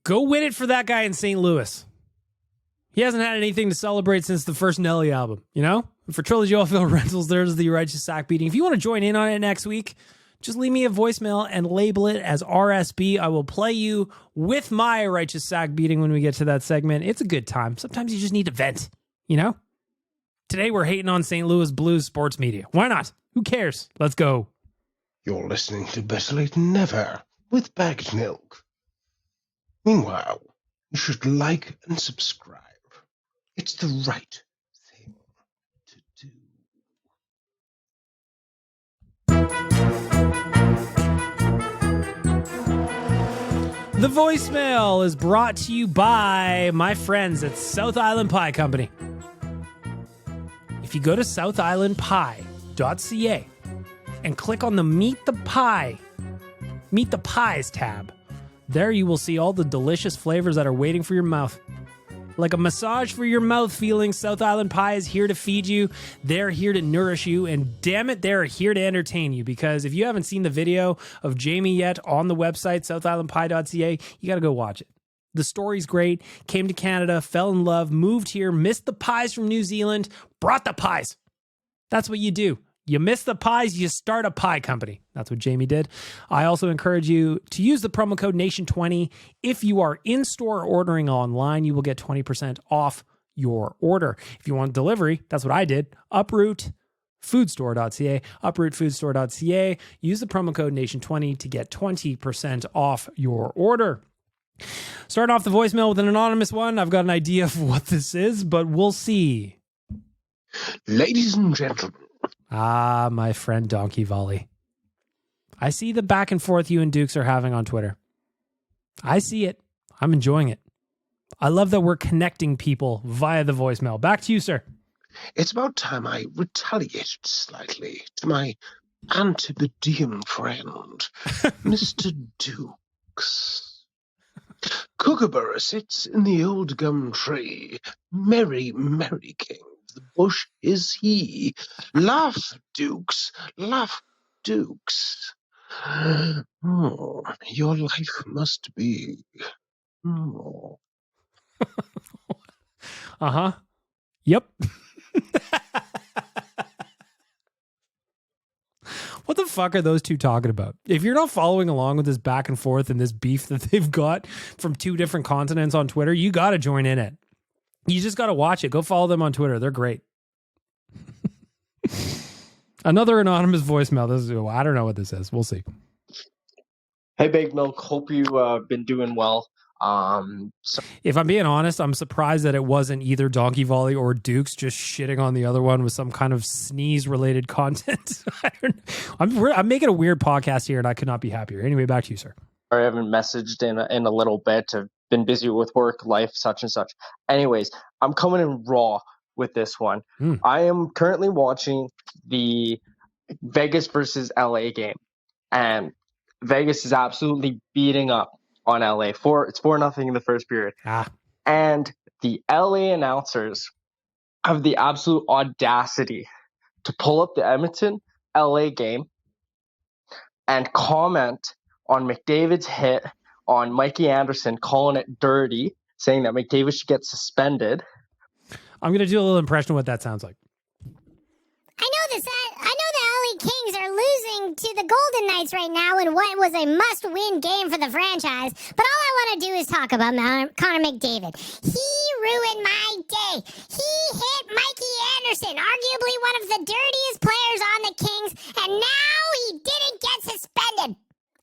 Go win it for that guy in St. Louis. He hasn't had anything to celebrate since the first Nelly album, you know? And for Trilogy Oilfield Rentals, there's the Righteous Sack Beating. If you want to join in on it next week, just leave me a voicemail and label it as RSB. I will play you with my Righteous Sack Beating when we get to that segment. It's a good time. Sometimes you just need to vent, you know? Today we're hating on St. Louis Blues sports media. Why not? Who cares? Let's go. You're listening to Better Lait Than Never with bagged milk. Meanwhile, you should like and subscribe. It's the right thing to do. The voicemail is brought to you by my friends at South Island Pie Company. If you go to southislandpie.ca and click on the Meet the Pies tab, there you will see all the delicious flavors that are waiting for your mouth. Like a massage for your mouth feeling, South Island Pie is here to feed you. They're here to nourish you. And damn it, they're here to entertain you. Because if you haven't seen the video of Jamie yet on the website, southislandpie.ca, you got to go watch it. The story's great. Came to Canada, fell in love, moved here, missed the pies from New Zealand, brought the pies. That's what you do. You miss the pies, you start a pie company. That's what Jamie did. I also encourage you to use the promo code NATION20. If you are in-store ordering online, you will get 20% off your order. If you want delivery, that's what I did. uprootfoodstore.ca, uprootfoodstore.ca. Use the promo code NATION20 to get 20% off your order. Starting off the voicemail with an anonymous one. I've got an idea of what this is, but we'll see. Ladies and gentlemen. Ah, my friend Donkey Volley. I see the back and forth you and Dukes are having on Twitter. I see it. I'm enjoying it. I love that we're connecting people via the voicemail. Back to you, sir. It's about time I retaliated slightly to my Antipodean friend, Mr. Dukes. Kookaburra sits in the old gum tree, merry, merry king. The bush is he. Laugh, Dukes, laugh Dukes. Oh, your life must be. Oh. Uh-huh. Yep. What the fuck are those two talking about? If you're not following along with this back and forth and this beef that they've got from two different continents on Twitter, you got to join in it. You just got to watch it. Go follow them on Twitter. They're great. Another anonymous voicemail. This is, I don't know what this is. We'll see. Hey, Big Milk. Hope you've been doing well. If I'm being honest, I'm surprised that it wasn't either Donkey Volley or Dukes just shitting on the other one with some kind of sneeze-related content. I'm making a weird podcast here, and I could not be happier. Anyway, back to you, sir. I haven't messaged in a little bit. I've been busy with work, life, such and such. Anyways, I'm coming in raw with this one. I am currently watching the Vegas versus LA game, and Vegas is absolutely beating up on LA. It's 4-0 in the first period. And the LA announcers have the absolute audacity to pull up the Edmonton LA game and comment on McDavid's hit on Mikey Anderson, calling it dirty, saying that McDavid should get suspended. I'm going to do a little impression of what that sounds like. I know the LA Kings are losing to the Golden Knights right now in what was a must-win game for the franchise, but all I want to do is talk about Connor McDavid. He ruined my day. He hit Mikey Anderson, arguably one of the dirtiest players on the Kings, and now he didn't get suspended.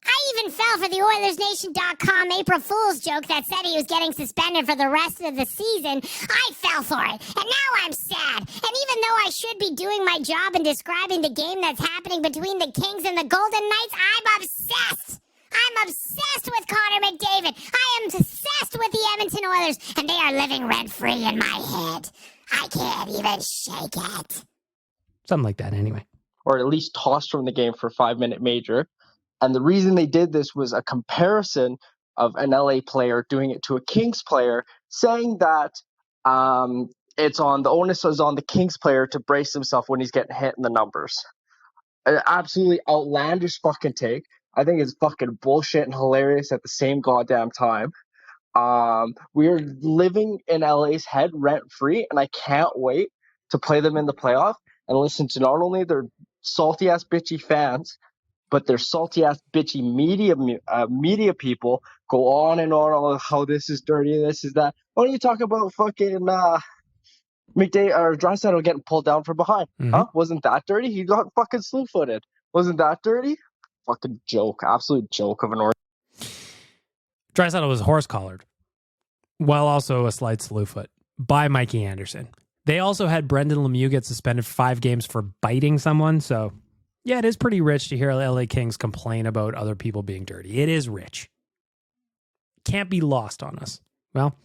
I even fell for the OilersNation.com April Fool's joke that said he was getting suspended for the rest of the season. I fell for it, and now I'm sad. And even though I should be doing my job in describing the game that's happening between the Kings and the Golden Knights, I'm obsessed. I'm obsessed with Connor McDavid. I am obsessed with the Edmonton Oilers, and they are living rent-free in my head. I can't even shake it. Something like that, anyway. Or at least tossed from the game for a 5-minute major. And the reason they did this was a comparison of an LA player doing it to a Kings player, saying that the onus is on the Kings player to brace himself when he's getting hit in the numbers. An absolutely outlandish fucking take. I think it's fucking bullshit and hilarious at the same goddamn time. We're living in LA's head rent-free, and I can't wait to play them in the playoff and listen to not only their salty-ass bitchy fans, but their salty-ass bitchy media people go on and on how this is dirty, this is that. Why don't you talk about fucking McDavid or Draisaitl getting pulled down from behind? Huh? Wasn't that dirty? He got fucking slew-footed. Wasn't that dirty? Fucking joke. Absolute joke of an order. Draisaitl was horse-collared, while also a slight slew-foot by Mikey Anderson. They also had Brendan Lemieux get suspended for 5 games for biting someone, so... yeah, it is pretty rich to hear LA Kings complain about other people being dirty. It is rich. Can't be lost on us. Well,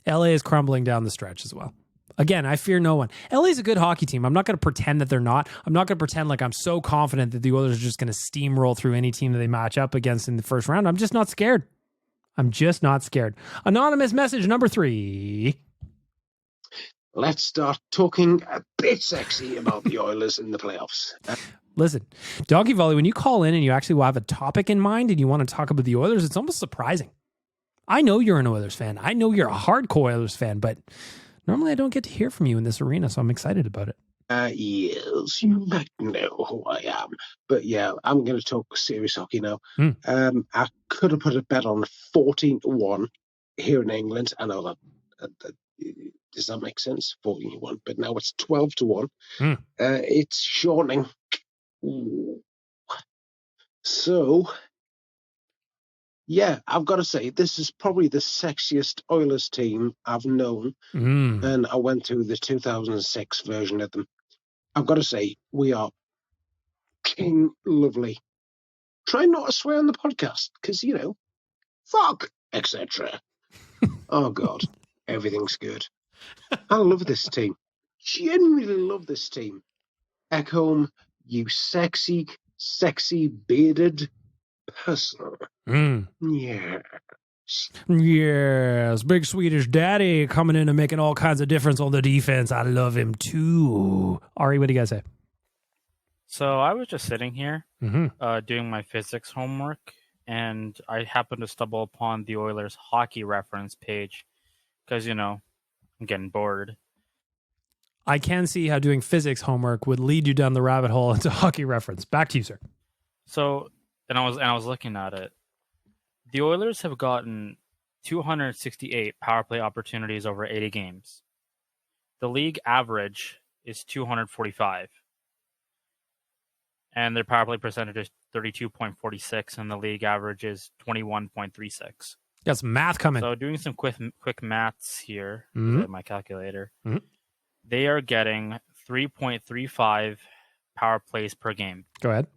LA is crumbling down the stretch as well. Again, I fear no one. LA is a good hockey team. I'm not going to pretend that they're not. I'm not going to pretend like I'm so confident that the Oilers are just going to steamroll through any team that they match up against in the first round. I'm just not scared. I'm just not scared. Anonymous message number 3. Let's start talking a bit sexy about the Oilers in the playoffs. Listen, Donkey Volley, when you call in and you actually will have a topic in mind and you want to talk about the Oilers, it's almost surprising. I know you're an Oilers fan. I know you're a hardcore Oilers fan, but normally I don't get to hear from you in this arena, so I'm excited about it. Yes, you might know who I am. But yeah, I'm going to talk serious hockey now. I could have put a bet on 14-1 here in England. I know that does that make sense? 14-1, but now it's 12-1. It's shortening. So, yeah, I've got to say, this is probably the sexiest Oilers team I've known. And I went through the 2006 version of them. I've got to say, we are king lovely. Try not to swear on the podcast, because, fuck, etc. Oh, God, everything's good. I love this team. Genuinely love this team. Ekholm, you sexy bearded person. Yeah. Yes, big Swedish daddy coming in and making all kinds of difference on the defense. I love him too. Ari, what do you guys say? So I was just sitting here Mm-hmm. doing my physics homework, and I happened to stumble upon the Oilers hockey reference page because, I'm getting bored. I can see how doing physics homework would lead you down the rabbit hole into hockey reference. Back to you, sir. So, and I was looking at it. The Oilers have gotten 268 power play opportunities over 80 games. The league average is 245. And their power play percentage is 32.46, and the league average is 21.36. Got some math coming. So doing some quick maths here Mhm. with my calculator, Mhm. they are getting 3.35 power plays per game. Go ahead.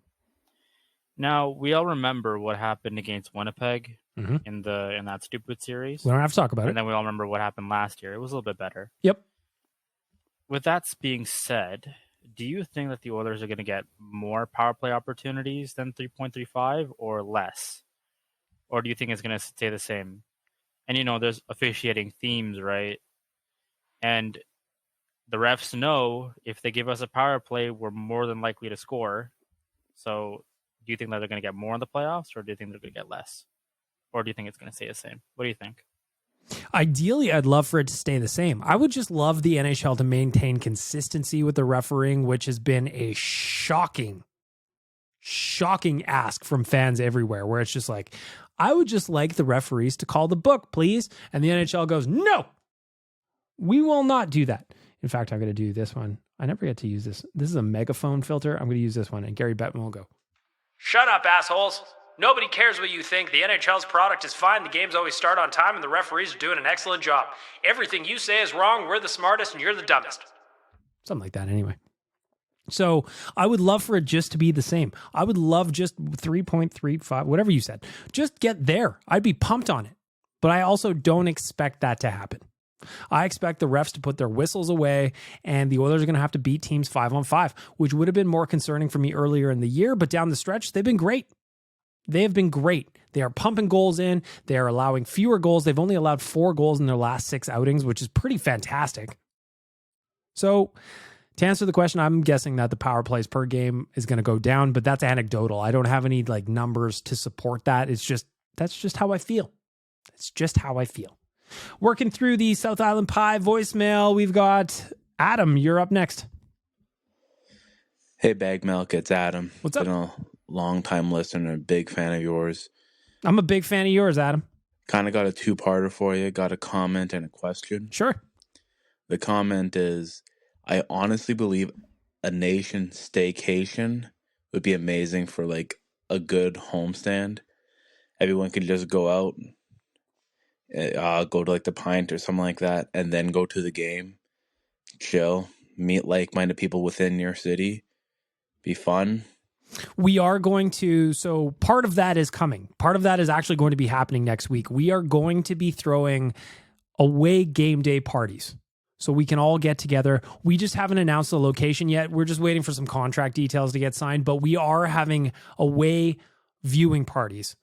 Now, we all remember what happened against Winnipeg Mhm. in that stupid series. We don't have to talk about And it. then we all remember what happened last year. It was a little bit better. Yep. With that being said, do you think that the Oilers are going to get more power play opportunities than 3.35 or less? Or do you think it's going to stay the same? And, there's officiating themes, right? And the refs know if they give us a power play, we're more than likely to score. So do you think that they're going to get more in the playoffs, or do you think they're going to get less? Or do you think it's going to stay the same? What do you think? Ideally, I'd love for it to stay the same. I would just love the NHL to maintain consistency with the refereeing, which has been a shocking ask from fans everywhere, where it's just like, I would just like the referees to call the book, please. And the NHL goes, no, we will not do that. In fact, I'm going to do this one. I never get to use this. This is a megaphone filter. I'm going to use this one. And Gary Bettman will go, shut up, assholes. Nobody cares what you think. The NHL's product is fine. The games always start on time, and the referees are doing an excellent job. Everything you say is wrong. We're the smartest, and you're the dumbest. Something like that, anyway. So I would love for it just to be the same. I would love just 3.35, whatever you said. Just get there. I'd be pumped on it. But I also don't expect that to happen. I expect the refs to put their whistles away, and the Oilers are going to have to beat teams 5-on-5, which would have been more concerning for me earlier in the year. But down the stretch, they've been great. They have been great. They are pumping goals in. They are allowing fewer goals. They've only allowed 4 goals in their last 6 outings, which is pretty fantastic. So to answer the question, I'm guessing that the power plays per game is going to go down, but that's anecdotal. I don't have any numbers to support that. That's just how I feel. It's just how I feel. Working through the South Island Pie voicemail, we've got Adam. You're up next. Hey, Bag Milk, it's Adam. What's up? Been a long-time listener, a big fan of yours. I'm a big fan of yours, Adam. Kind of got a two-parter for you. Got a comment and a question. Sure. The comment is, I honestly believe a nation staycation would be amazing for a good homestand. Everyone could just go out, go to the Pint or something like that, and then go to the game, chill, meet like-minded people within your city. Be fun. We are going to, so part of that is coming. Part of that is actually going to be happening next week. We are going to be throwing away game day parties so we can all get together. We just haven't announced the location yet. We're just waiting for some contract details to get signed, but we are having away viewing parties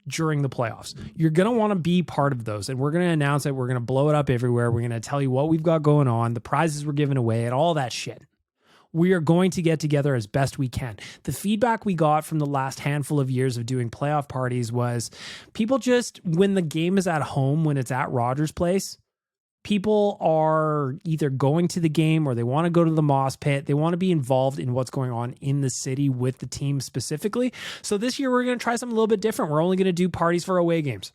during the playoffs. You're going to want to be part of those, and we're going to announce it. We're going to blow it up everywhere. We're going to tell you what we've got going on, the prizes we're giving away, and all that shit. We are going to get together as best we can. The feedback we got from the last handful of years of doing playoff parties was people just, when the game is at home, when it's at Rogers Place, people are either going to the game or they want to go to the Moss Pit. They want to be involved in what's going on in the city with the team specifically. So this year we're going to try something a little bit different. We're only going to do parties for away games.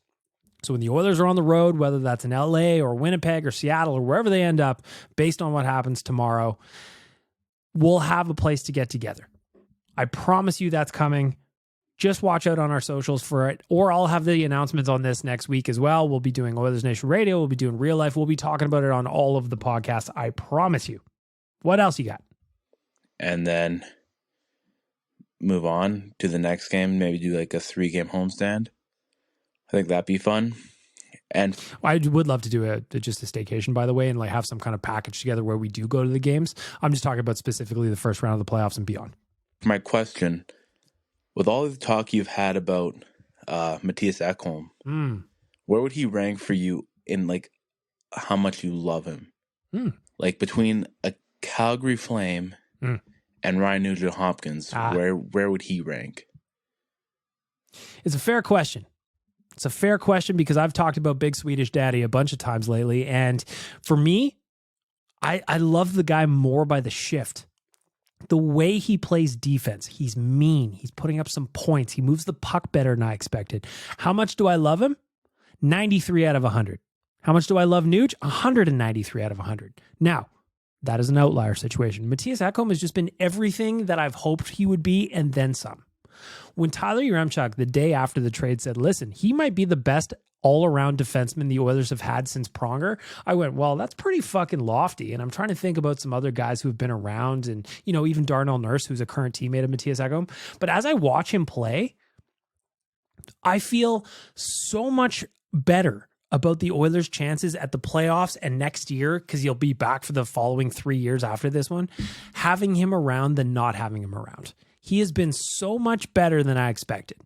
So when the Oilers are on the road, whether that's in LA or Winnipeg or Seattle or wherever they end up, based on what happens tomorrow, we'll have a place to get together. I promise you that's coming. Just watch out on our socials for it, or I'll have the announcements on this next week as well. We'll be doing Oilers Nation Radio. We'll be doing Real Life. We'll be talking about it on all of the podcasts. I promise you. What else you got? And then move on to the next game. Maybe do a 3-game homestand. I think that'd be fun. And I would love to do just a staycation, by the way, and have some kind of package together where we do go to the games. I'm just talking about specifically the first round of the playoffs and beyond. My question, with all the talk you've had about Matthias Ekholm, where would he rank for you in how much you love him? Between a Calgary Flame and Ryan Nugent-Hopkins, where would he rank? It's a fair question. It's a fair question because I've talked about Big Swedish Daddy a bunch of times lately. And for me, I love the guy more by the shift. The way he plays defense, he's mean. He's putting up some points. He moves the puck better than I expected. How much do I love him? 93 out of 100. How much do I love Nuge? 193 out of 100. Now, that is an outlier situation. Matthias Ekholm has just been everything that I've hoped he would be and then some. When Tyler Yaremchuk, the day after the trade, said, listen, he might be the best all-around defenseman the Oilers have had since Pronger, I went, well, that's pretty fucking lofty. And I'm trying to think about some other guys who have been around and, you know, even Darnell Nurse, who's a current teammate of Matthias Ekholm. But as I watch him play, I feel so much better about the Oilers' chances at the playoffs and next year, because he'll be back for the following 3 years after this one, having him around than not having him around. He has been so much better than I expected.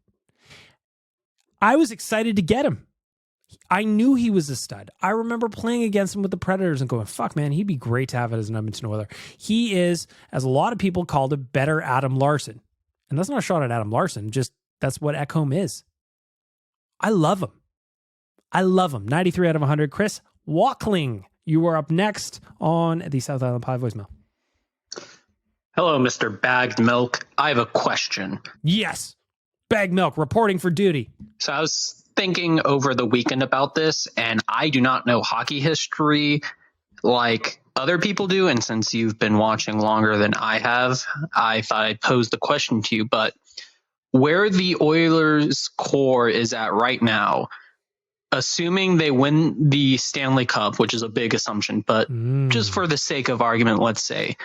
I was excited to get him. I knew he was a stud. I remember playing against him with the Predators and going, fuck, man, he'd be great to have it as an Edmonton Oiler. He is, as a lot of people called it, better Adam Larson. And that's not a shot at Adam Larson, just that's what Ekholm is. I love him. I love him. 93 out of 100. Chris Walkling, you are up next on the South Island Pie voicemail. Hello, Mr. Bagged Milk. I have a question. Yes. Bagged Milk, reporting for duty. So I was thinking over the weekend about this, and I do not know hockey history like other people do. And since you've been watching longer than I have, I thought I'd pose the question to you. But where the Oilers core is at right now, assuming they win the Stanley Cup, which is a big assumption, but just for the sake of argument, let's say,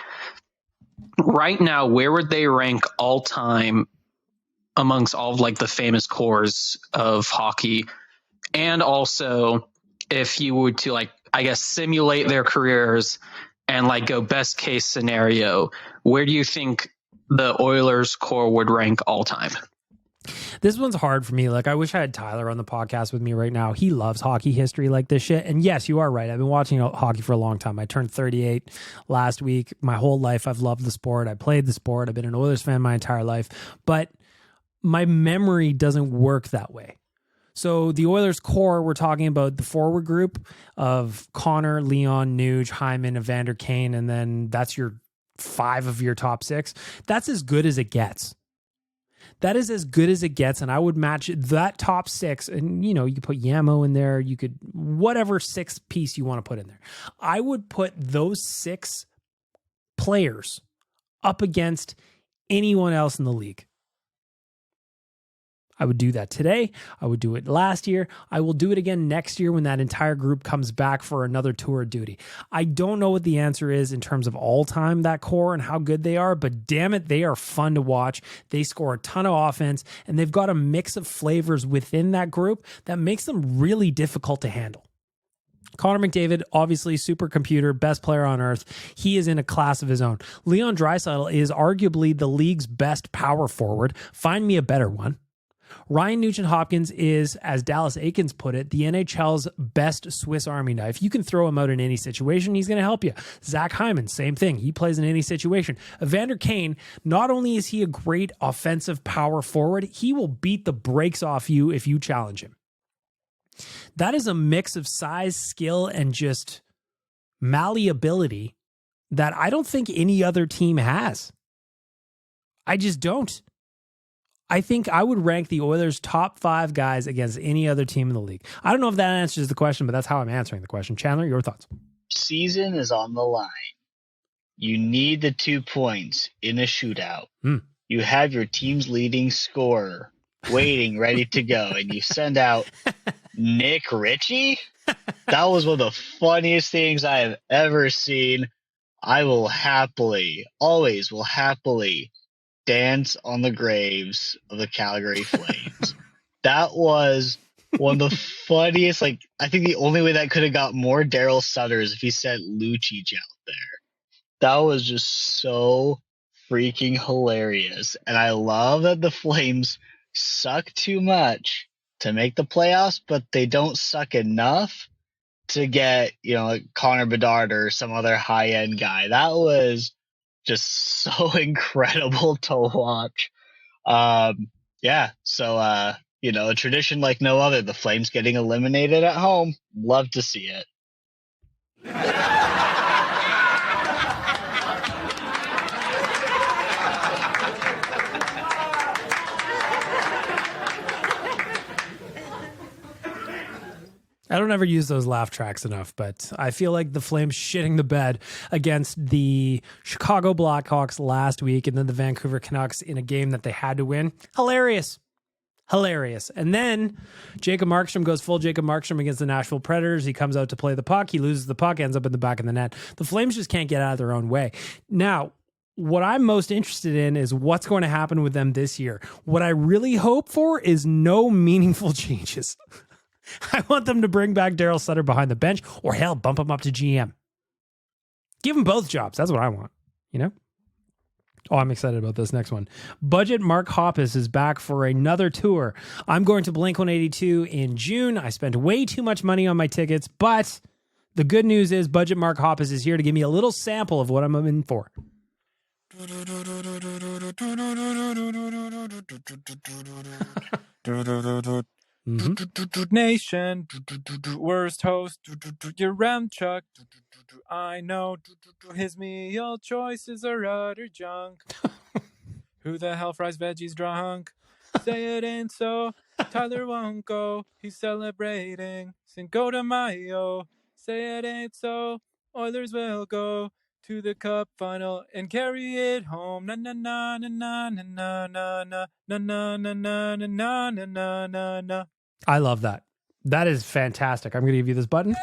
right now, where would they rank all time amongst all of like the famous cores of hockey? And also, if you were to like, I guess, simulate their careers and like go best case scenario, where do you think the Oilers core would rank all time? This one's hard for me. Like, I wish I had Tyler on the podcast with me right now. He loves hockey history like this shit. And yes, you are right. I've been watching hockey for a long time. I turned 38 last week. My whole life, I've loved the sport. I played the sport. I've been an Oilers fan my entire life. But my memory doesn't work that way. So the Oilers core, we're talking about the forward group of Connor, Leon, Nuge, Hyman, Evander Kane, and then that's your 5 of your top 6. That's as good as it gets. That is as good as it gets, and I would match that top 6, and, you know, you put Yamo in there, you could, whatever 6th piece you want to put in there. I would put those 6 players up against anyone else in the league. I would do that today. I would do it last year. I will do it again next year when that entire group comes back for another tour of duty. I don't know what the answer is in terms of all time, that core and how good they are, but damn it, they are fun to watch. They score a ton of offense, and they've got a mix of flavors within that group that makes them really difficult to handle. Connor McDavid, obviously supercomputer, best player on earth. He is in a class of his own. Leon Draisaitl is arguably the league's best power forward. Find me a better one. Ryan Nugent-Hopkins is, as Dallas Aikens put it, the NHL's best Swiss Army knife. You can throw him out in any situation, he's going to help you. Zach Hyman, same thing. He plays in any situation. Evander Kane, not only is he a great offensive power forward, he will beat the brakes off you if you challenge him. That is a mix of size, skill, and just malleability that I don't think any other team has. I just don't. I think I would rank the Oilers' top 5 guys against any other team in the league. I don't know if that answers the question, but that's how I'm answering the question. Chandler, your thoughts? Season is on the line. You need the 2 points in a shootout. You have your team's leading scorer waiting, ready to go, and you send out Nick Ritchie? That was one of the funniest things I have ever seen. I will happily, always will happily dance on the graves of the Calgary Flames. That was one of the funniest. Like, I think the only way that could have got more Daryl Sutter is if he sent Lucic out there. That was just so freaking hilarious. And I love that the Flames suck too much to make the playoffs, but they don't suck enough to get, you know, like Connor Bedard or some other high-end guy. That was just so incredible to watch. So a tradition like no other. The Flames getting eliminated at home. Love to see it. I don't ever use those laugh tracks enough, but I feel like the Flames shitting the bed against the Chicago Blackhawks last week and then the Vancouver Canucks in a game that they had to win. Hilarious. And then Jacob Markstrom goes full Jacob Markstrom against the Nashville Predators. He comes out to play the puck. He loses the puck, ends up in the back of the net. The Flames just can't get out of their own way. Now, what I'm most interested in is what's going to happen with them this year. What I really hope for is no meaningful changes. I want them to bring back Daryl Sutter behind the bench, or hell, bump him up to GM. Give them both jobs. That's what I want, you know? Oh, I'm excited about this next one. Budget Mark Hoppus is back for another tour. I'm going to Blink-182 in June. I spent way too much money on my tickets, but the good news is Budget Mark Hoppus is here to give me a little sample of what I'm in for. Nation, worst host, your Remchuk. I know his meal choices are utter junk. Who the hell fries veggies drunk? Say it ain't so. Tyler won't go. He's celebrating Cinco de Mayo. Say it ain't so. Oilers will go to the cup final and carry it home. Na na na na na na na na na na na na na na na na na. I love that. That is fantastic. I'm going to give you this button.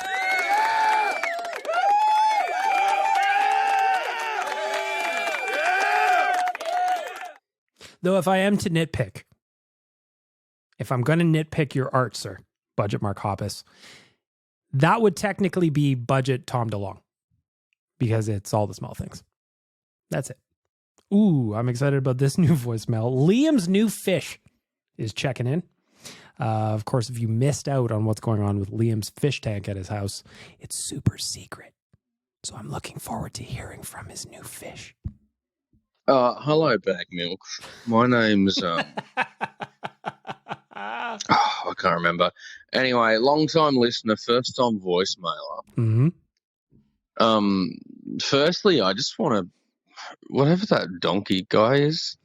Though if I am to nitpick, if I'm going to nitpick your art, sir, Budget Mark Hoppus, that would technically be Budget Tom DeLonge because it's all the small things. That's it. Ooh, I'm excited about this new voicemail. Liam's new fish is checking in. Of course, if you missed out on what's going on with Liam's fish tank at his house, it's super secret. So I'm looking forward to hearing from his new fish. Hello, Bag Milk. My name's I can't remember. Anyway, long-time listener, first-time voicemailer. Mm-hmm. Firstly, I just want to, whatever that donkey guy is,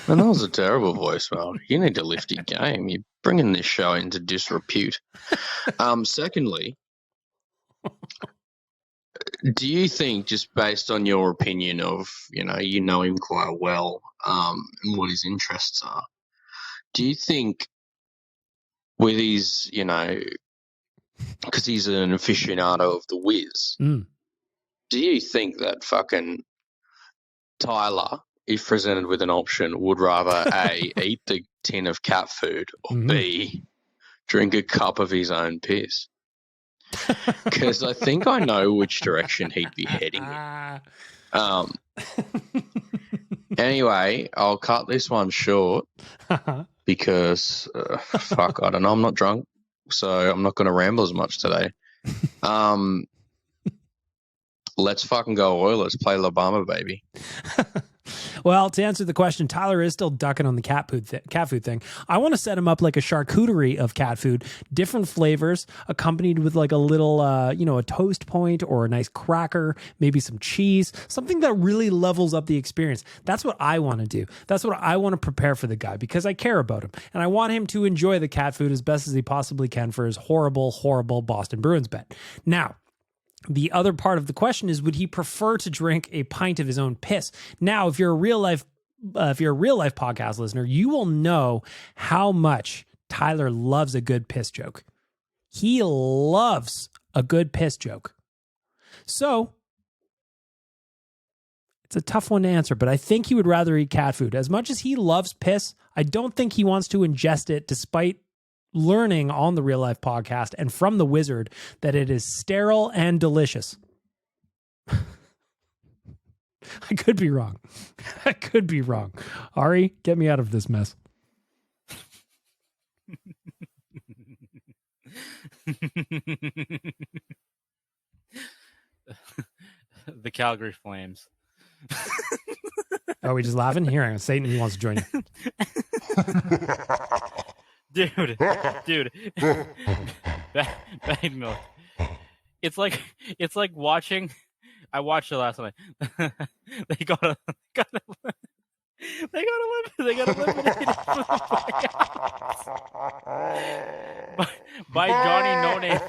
man, that was a terrible voicemail. You need to lift your game. You're bringing this show into disrepute. Secondly, do you think, just based on your opinion of, you know him quite well, and what his interests are, do you think with his, because he's an aficionado of the whiz, do you think that fucking Tyler, if presented with an option, would rather A, eat the tin of cat food, or B, drink a cup of his own piss? Because I think I know which direction he'd be heading in. Anyway, I'll cut this one short because, fuck, I don't know, I'm not drunk, so I'm not going to ramble as much today. Let's fucking go Oilers. Play La Bama, baby. Well, to answer the question, Tyler is still ducking on the cat food thing. I want to set him up like a charcuterie of cat food, different flavors, accompanied with like a little, a toast point or a nice cracker, maybe some cheese, something that really levels up the experience. That's what I want to do. That's what I want to prepare for the guy because I care about him. And I want him to enjoy the cat food as best as he possibly can for his horrible, horrible Boston Bruins bet. Now, the other part of the question is, would he prefer to drink a pint of his own piss? Now, if you're a real life podcast listener, you will know how much Tyler loves a good piss joke. He loves a good piss joke. So it's a tough one to answer, but I think he would rather eat cat food. As much as he loves piss, I don't think he wants to ingest it, despite learning on the Real Life podcast and from the Wizard that it is sterile and delicious. I could be wrong. I could be wrong. Ari, get me out of this mess. The Calgary Flames. Are we just laughing? Here, hang on. Satan, he wants to join you. Dude. Bag milk. It's like watching. I watched it last night. They got eliminated from the playoffs by Johnny No Name.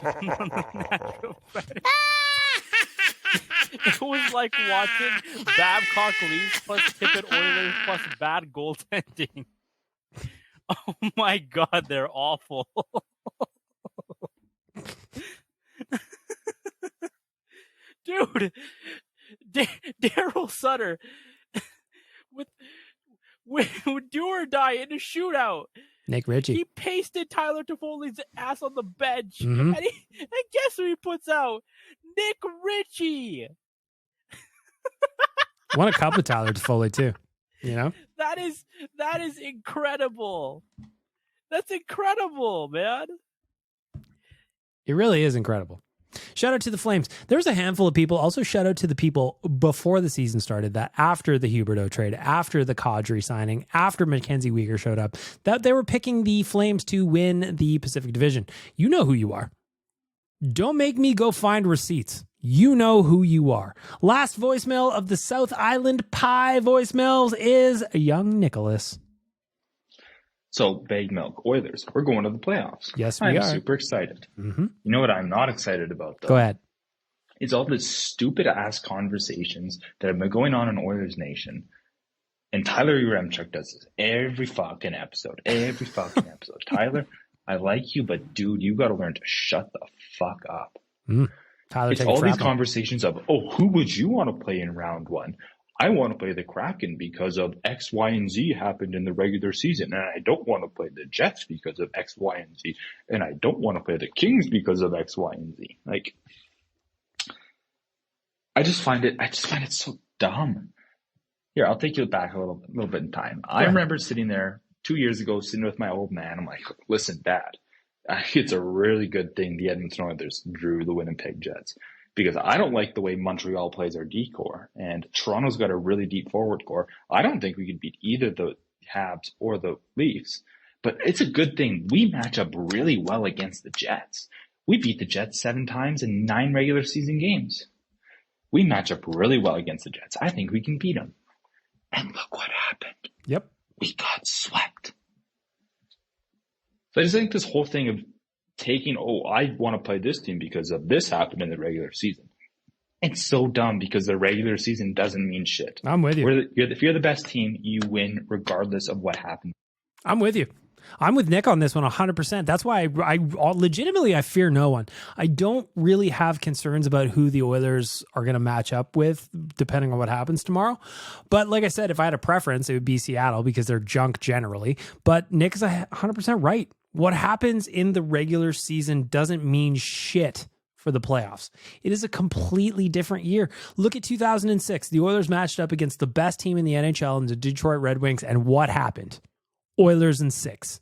It was like watching Babcock Leafs plus Tippett Oilers plus bad goaltending. Oh my God, they're awful. Dude, Daryl Sutter with do or die in a shootout. Nick Ritchie. He pasted Tyler Toffoli's ass on the bench, Mhm. and guess who he puts out? Nick Ritchie. Won a cup with Tyler Toffoli too. You know? That is incredible. That's incredible, man. It really is incredible. Shout out to the Flames. There's a handful of people. Also, shout out to the people before the season started that after the Huberdeau trade, after the Kadri signing, after Mackenzie Weegar showed up, that they were picking the Flames to win the Pacific Division. You know who you are. Don't make me go find receipts. You know who you are. Last voicemail of the South Island Pie voicemails is young Nicholas. So, Bag Milk Oilers, we're going to the playoffs. Yes, we I'm are. super excited. Mm-hmm. You know what I'm not excited about, though? Go ahead. It's all the stupid-ass conversations that have been going on in Oilers Nation. And Tyler Yaremchuk does this every fucking episode. Tyler, I like you, but dude, you got to learn to shut the fuck up. Tyler, It's all these conversations of, who would you want to play in round one? I want to play the Kraken because of X, Y, and Z happened in the regular season. And I don't want to play the Jets because of X, Y, and Z. And I don't want to play the Kings because of X, Y, and Z. Like, I just find it so dumb. Here, I'll take you back a little bit in time. I remember sitting there 2 years ago, sitting with my old man. I'm like, listen, Dad, it's a really good thing the Edmonton Oilers drew the Winnipeg Jets. Because I don't like the way Montreal plays our D core, and Toronto's got a really deep forward core. I don't think we could beat either the Habs or the Leafs, but it's a good thing we match up really well against the Jets. We beat the Jets 7 times in 9 regular season games. We match up really well against the Jets. I think we can beat them. And look what happened. Yep. We got swept. So I just think this whole thing of taking, I want to play this team because of this happened in the regular season. It's so dumb because the regular season doesn't mean shit. I'm with you. If you're the best team, you win regardless of what happened. I'm with you. I'm with Nick on this one 100%. That's why I legitimately, I fear no one. I don't really have concerns about who the Oilers are going to match up with depending on what happens tomorrow. But like I said, if I had a preference, it would be Seattle because they're junk generally. But Nick is 100% right. What happens in the regular season doesn't mean shit for the playoffs. It is a completely different year. Look at 2006. The Oilers matched up against the best team in the NHL and the Detroit Red Wings. And what happened? Oilers in 6.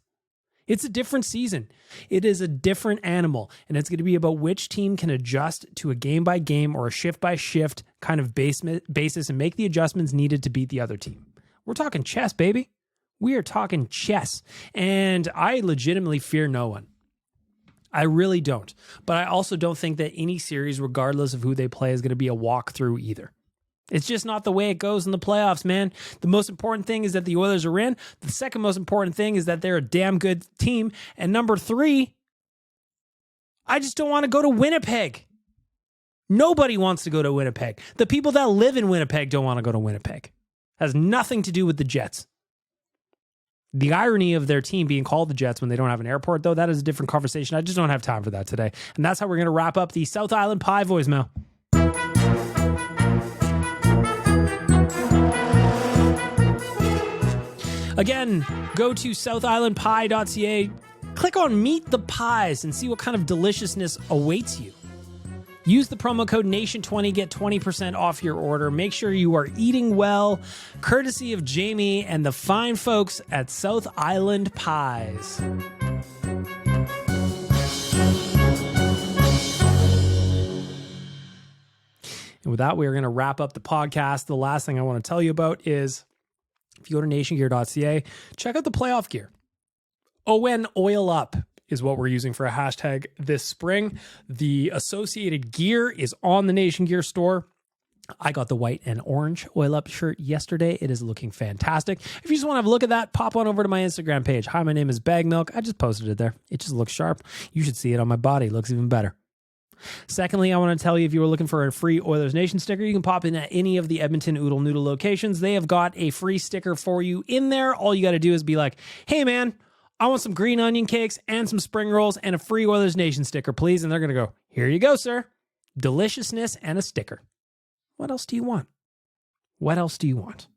It's a different season. It is a different animal. And it's going to be about which team can adjust to a game by game or a shift by shift kind of basis and make the adjustments needed to beat the other team. We're talking chess, baby. We are talking chess, and I legitimately fear no one. I really don't. But I also don't think that any series, regardless of who they play, is going to be a walkthrough either. It's just not the way it goes in the playoffs, man. The most important thing is that the Oilers are in. The second most important thing is that they're a damn good team. And number 3, I just don't want to go to Winnipeg. Nobody wants to go to Winnipeg. The people that live in Winnipeg don't want to go to Winnipeg. It has nothing to do with the Jets. The irony of their team being called the Jets when they don't have an airport, though, that is a different conversation. I just don't have time for that today. And that's how we're going to wrap up the South Island Pie voicemail. Again, go to southislandpie.ca, click on Meet the Pies, and see what kind of deliciousness awaits you. Use the promo code NATION20, get 20% off your order. Make sure you are eating well, courtesy of Jamie and the fine folks at South Island Pies. And And with that, we are going to wrap up the podcast. The last thing I want to tell you about is if you go to nationgear.ca, check out the playoff gear. ON Oil Up is what we're using for a hashtag this spring. The associated gear is on the Nation Gear store. I got the white and orange Oil Up shirt yesterday. It is looking fantastic. If you just want to have a look at that, pop on over to my Instagram page. Hi, my name is Bag Milk. I just posted it there. It just looks sharp. You should see it on my body. It looks even better. Secondly, I want to tell you, if you were looking for a free Oilers Nation sticker, you can pop in at any of the Edmonton Oodle Noodle locations. They have got a free sticker for you in there. All you got to do is be like, hey, man, I want some green onion cakes and some spring rolls and a free Oilers Nation sticker, please. And they're going to go, here you go, sir. Deliciousness and a sticker. What else do you want? What else do you want?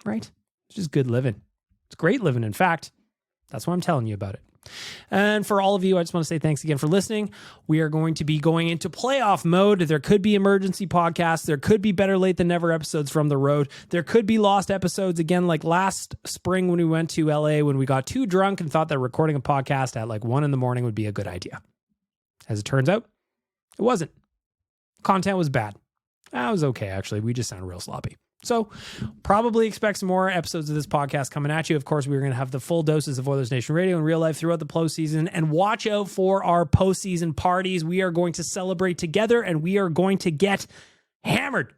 Right? It's just good living. It's great living, in fact. That's why I'm telling you about it. And for all of you, I just want to say thanks again for listening. We are going to be going into playoff mode. There could be emergency podcasts. There could be Better Late Than Never episodes from the road. There could be lost episodes again, like last spring when we went to LA, when we got too drunk and thought that recording a podcast at like 1 a.m. would be a good idea. As it turns out, it wasn't. Content was bad. That was okay, actually. We just sound real sloppy. So probably expect some more episodes of this podcast coming at you. Of course, we're going to have the full doses of Oilers Nation Radio in real life throughout the postseason. And watch out for our postseason parties. We are going to celebrate together, and we are going to get hammered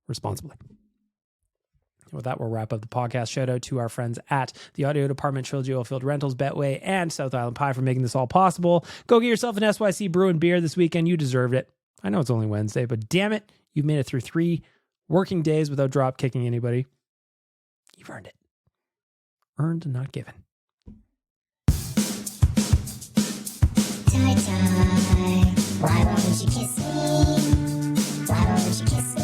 responsibly. And with that, we'll wrap up the podcast. Shout out to our friends at the Audio Department, Trilogy Oilfield Rentals, Betway, and South Island Pie for making this all possible. Go get yourself an SYC Brew and Beer this weekend. You deserved it. I know it's only Wednesday, but damn it, you've made it through 3 working days without drop kicking anybody. You've earned it. Earned and not given. Tie-tie, why won't you kiss me? Why won't you kiss me?